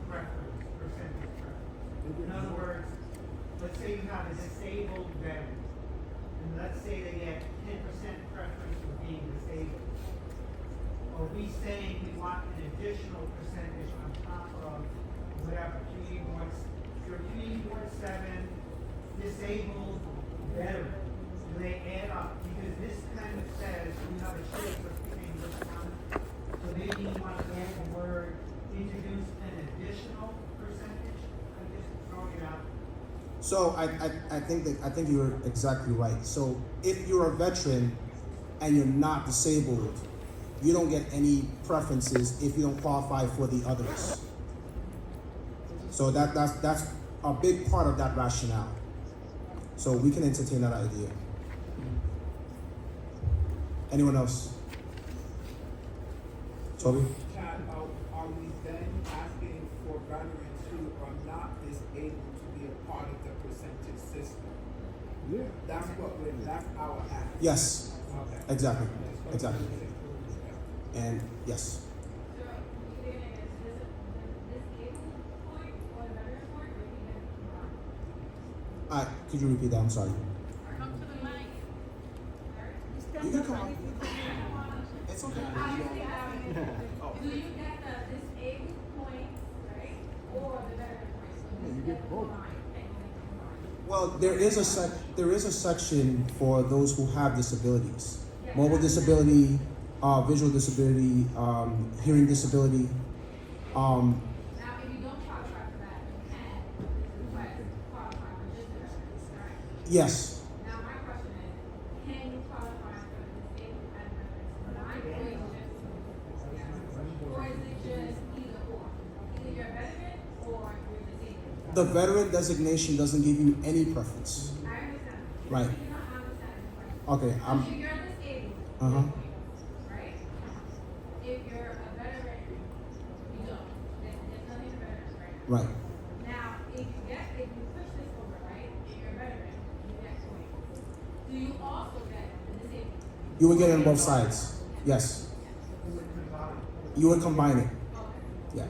preference, percentage preference? In other words, let's say you have a disabled veteran, and let's say they get 10% preference for being disabled. Are we saying we want an additional percentage on top of whatever community boards, your community board 7, disabled veteran, do they add up? Because this kind of says we have a choice of picking which one. So maybe you want to add the word, introduce an additional percentage. I'm just throwing it out. So I think you're exactly right. So if you're a veteran and you're not disabled, you don't get any preferences if you don't qualify for the others. So that's a big part of that rationale. So we can entertain that idea. Anyone else? Toby? Chad, are we then asking for veterans who are not disabled to be a part of the percentage system? Yeah. That's our ask. Yes. Okay. Exactly. Exactly. And yes. Could you repeat that? I'm sorry. You can come on. It's okay. Do you get the disabled point, right, or the veteran point? You get both. Well, there is a section for those who have disabilities, mobile disability, visual disability, hearing disability. Now, if you don't qualify for that, you can qualify for just the veterans, right? Yes. Now, my question is, can you qualify for the disabled and veterans? Or is it just either or? Either you're a veteran or you're disabled? The veteran designation doesn't give you any preference. I understand. Right. You're not understanding the question. Okay. If you're disabled, right? If you're a veteran, you don't. There's nothing to veterans, right? Right. Now, if you push this over, right? If you're a veteran, you get points. Do you also get the disabled? You would get it on both sides. Yes. You would combine it. Yeah.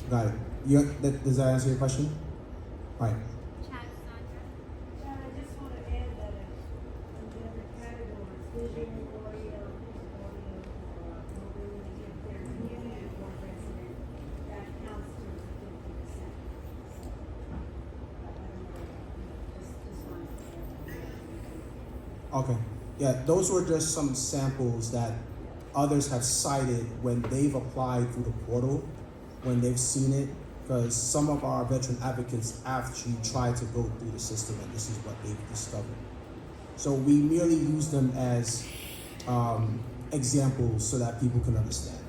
Got it. Does that answer your question? All right. Chad, I just want to add that in the other categories, vision, audio, mobility, if they're community or resident, that counts to 50%. So, I don't know, just wanted to Okay. Yeah, those were just some samples that others have cited when they've applied through the portal, when they've seen it, because some of our veteran advocates actually tried to go through the system and this is what they've discovered. So we merely use them as examples so that people can understand.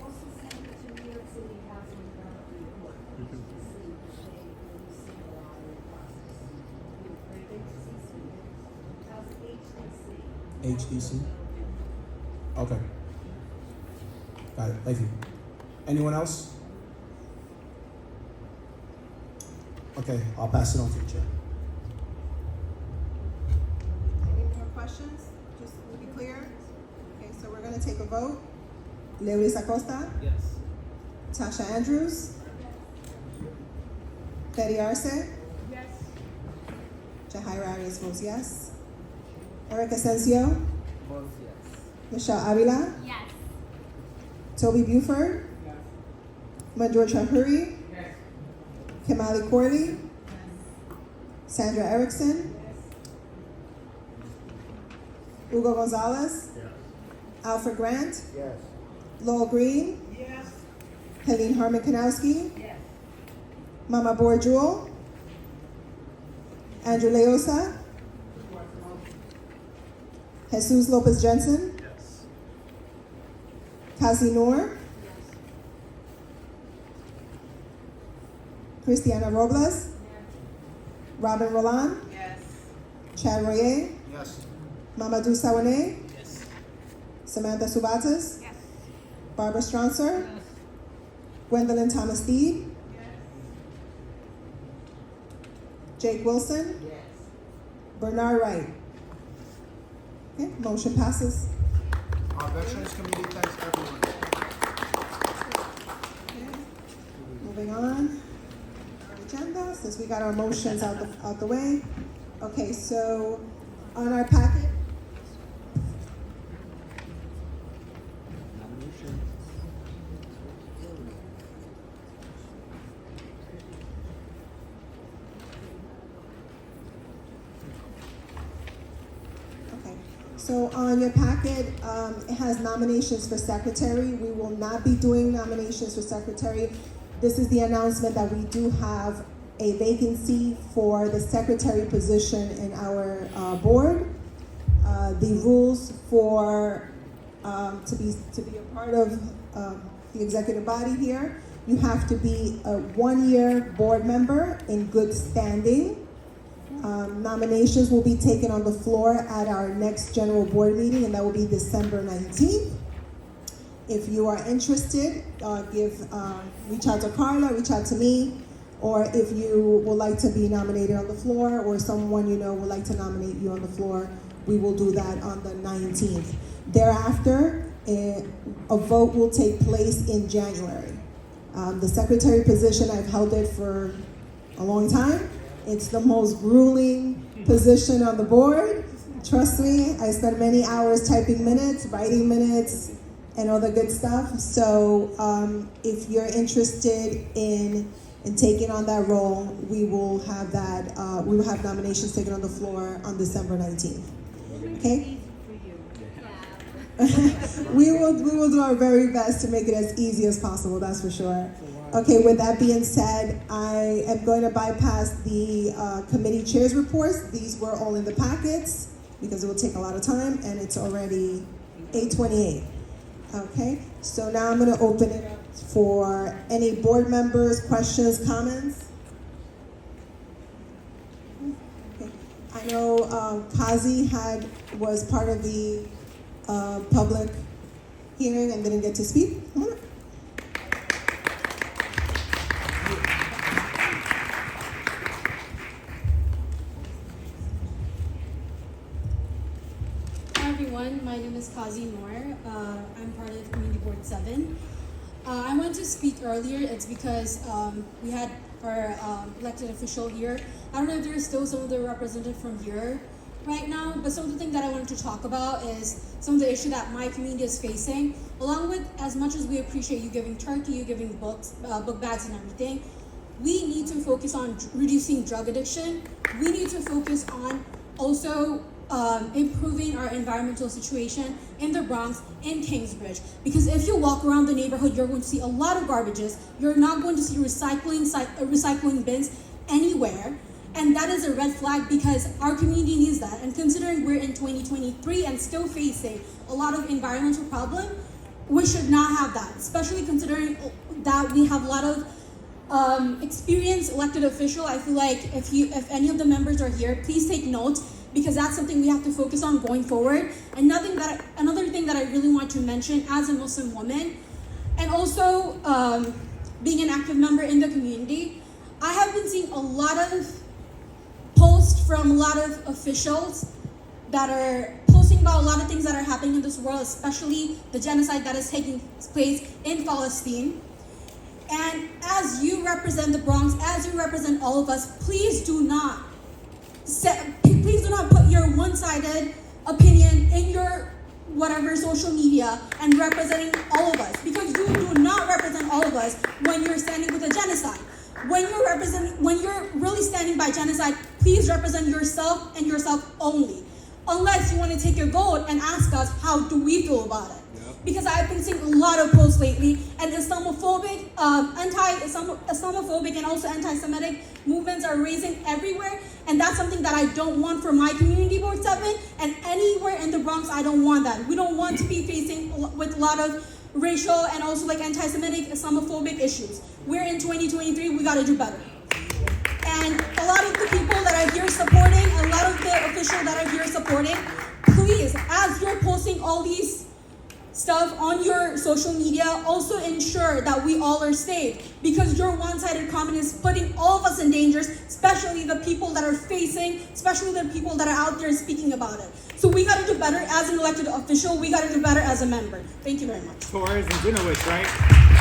also send it to New York City Housing Development Board to see if they see the lottery process. How's HDC? HDC? Okay. Got it. Thank you. Anyone else? Okay, I'll pass it on to the chair. Any more questions? Just to be clear? Okay, so we're gonna take a vote. Lewis Acosta? Yes. Tasha Andrews? Betty Arce? Yes. Jahaira Arias votes yes. Eric Asensio? Both yes. Michelle Avila? Yes. Toby Buford? Yes. Manjor Chahuri? Yes. Kimali Corley? Sandra Erickson? Hugo Gonzalez? Alfred Grant? Yes. Lowell Green? Yes. Helene Harmon Kanowski? Yes. Mama Borjewel? Andrew Leosa? Jesus Lopez Jensen? Yes. Kazi Noor? Christiana Robles? Robin Roland? Yes. Chad Royer? Yes. Mamadou Sawane? Yes. Samantha Subatis? Yes. Barbara Stronser? Gwendolyn Thomas Steed? Jake Wilson? Yes. Bernard Wright? Okay, motion passes. Our Veterans Committee thanks everyone. Moving on. Our agenda, since we got our motions out the way. Okay, so on our packet. Okay, so on your packet, it has nominations for secretary. We will not be doing nominations for secretary. This is the announcement that we do have a vacancy for the secretary position in our board. The rules for to be a part of the executive body here, you have to be a 1-year board member in good standing. Nominations will be taken on the floor at our next general board meeting, and that will be December 19th. If you are interested, reach out to Carla, reach out to me, or if you would like to be nominated on the floor, or someone you know would like to nominate you on the floor, we will do that on the 19th. Thereafter, a vote will take place in January. The secretary position, I've held it for a long time. It's the most grueling position on the board. Trust me, I spent many hours typing minutes, writing minutes, and all the good stuff. So if you're interested in taking on that role, we will have that. We will have nominations taken on the floor on December 19th. Okay. we will do our very best to make it as easy as possible. That's for sure. Okay. With that being said, I am going to bypass the committee chairs reports. These were all in the packets because it will take a lot of time, and it's already 8:28. Okay, so now I'm going to open it up for any board members, questions, comments. Okay. I know Kazi was part of the public hearing and didn't get to speak. Come on up. Hi everyone, my name is Kazi Noor. I'm part of Community Board 7. I wanted to speak earlier. It's because we had our elected official here. I don't know if there's still some of the representatives from here right now, but some of the things that I wanted to talk about is some of the issue that my community is facing. Along with, as much as we appreciate you giving turkey, you giving books, book bags and everything, we need to focus on reducing drug addiction. We need to focus on also improving our environmental situation in the Bronx, in Kingsbridge. Because if you walk around the neighborhood, you're going to see a lot of garbages. You're not going to see recycling bins anywhere. And that is a red flag because our community needs that. And considering we're in 2023 and still facing a lot of environmental problems, we should not have that, especially considering that we have a lot of experienced elected official. I feel like if any of the members are here, please take note, because that's something we have to focus on going forward. Another thing that I really want to mention as a Muslim woman, and also being an active member in the community, I have been seeing a lot of posts from a lot of officials that are posting about a lot of things that are happening in this world, especially the genocide that is taking place in Palestine. And as you represent the Bronx, as you represent all of us, please do not put your one-sided opinion in your whatever social media and representing all of us, because you do not represent all of us when you're standing with a genocide. When you're really standing by genocide, please represent yourself and yourself only. Unless you want to take your vote and ask us how do we feel about it. Because I've been seeing a lot of posts lately, and Islamophobic, Islamophobic and also anti-Semitic movements are raising everywhere, and that's something that I don't want for my community, Board 7, and anywhere in the Bronx. I don't want that. We don't want to be facing with a lot of racial and also like anti-Semitic, Islamophobic issues. We're in 2023, we gotta do better. And a lot of the people that are here supporting, a lot of the officials that are here supporting, please, as you're posting all these stuff on your social media, also ensure that we all are safe, because your one-sided comment is putting all of us in danger, especially the people that are facing, especially the people that are out there speaking about it. So we got to do better as an elected official. We got to do better as a member. Thank you very much. Torres and Zinowitz, right?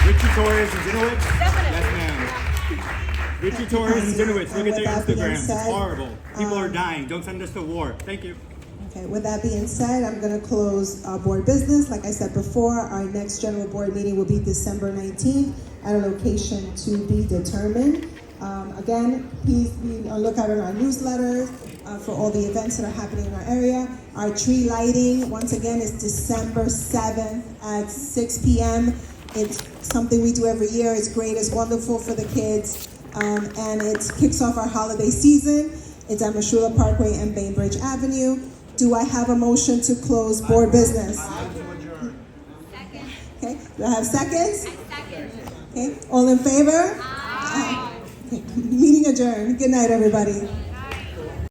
Richie Torres and Zinowitz? Definitely. Yes, ma'am. Richie Torres and Zinowitz, look at their Instagrams. It's horrible. People are dying. Don't send us to war. Thank you. Okay, with that being said, I'm going to close board business. Like I said before, our next general board meeting will be December 19th at a location to be determined. Again, please be on lookout in our newsletters for all the events that are happening in our area. Our tree lighting, once again, is December 7th at 6 p.m. It's something we do every year. It's great. It's wonderful for the kids. And it kicks off our holiday season. It's at Mashula Parkway and Bainbridge Avenue. Do I have a motion to close board business? Okay, do I have seconds? Second. Okay, all in favor? Aye. Okay. Meeting adjourned. Good night, everybody.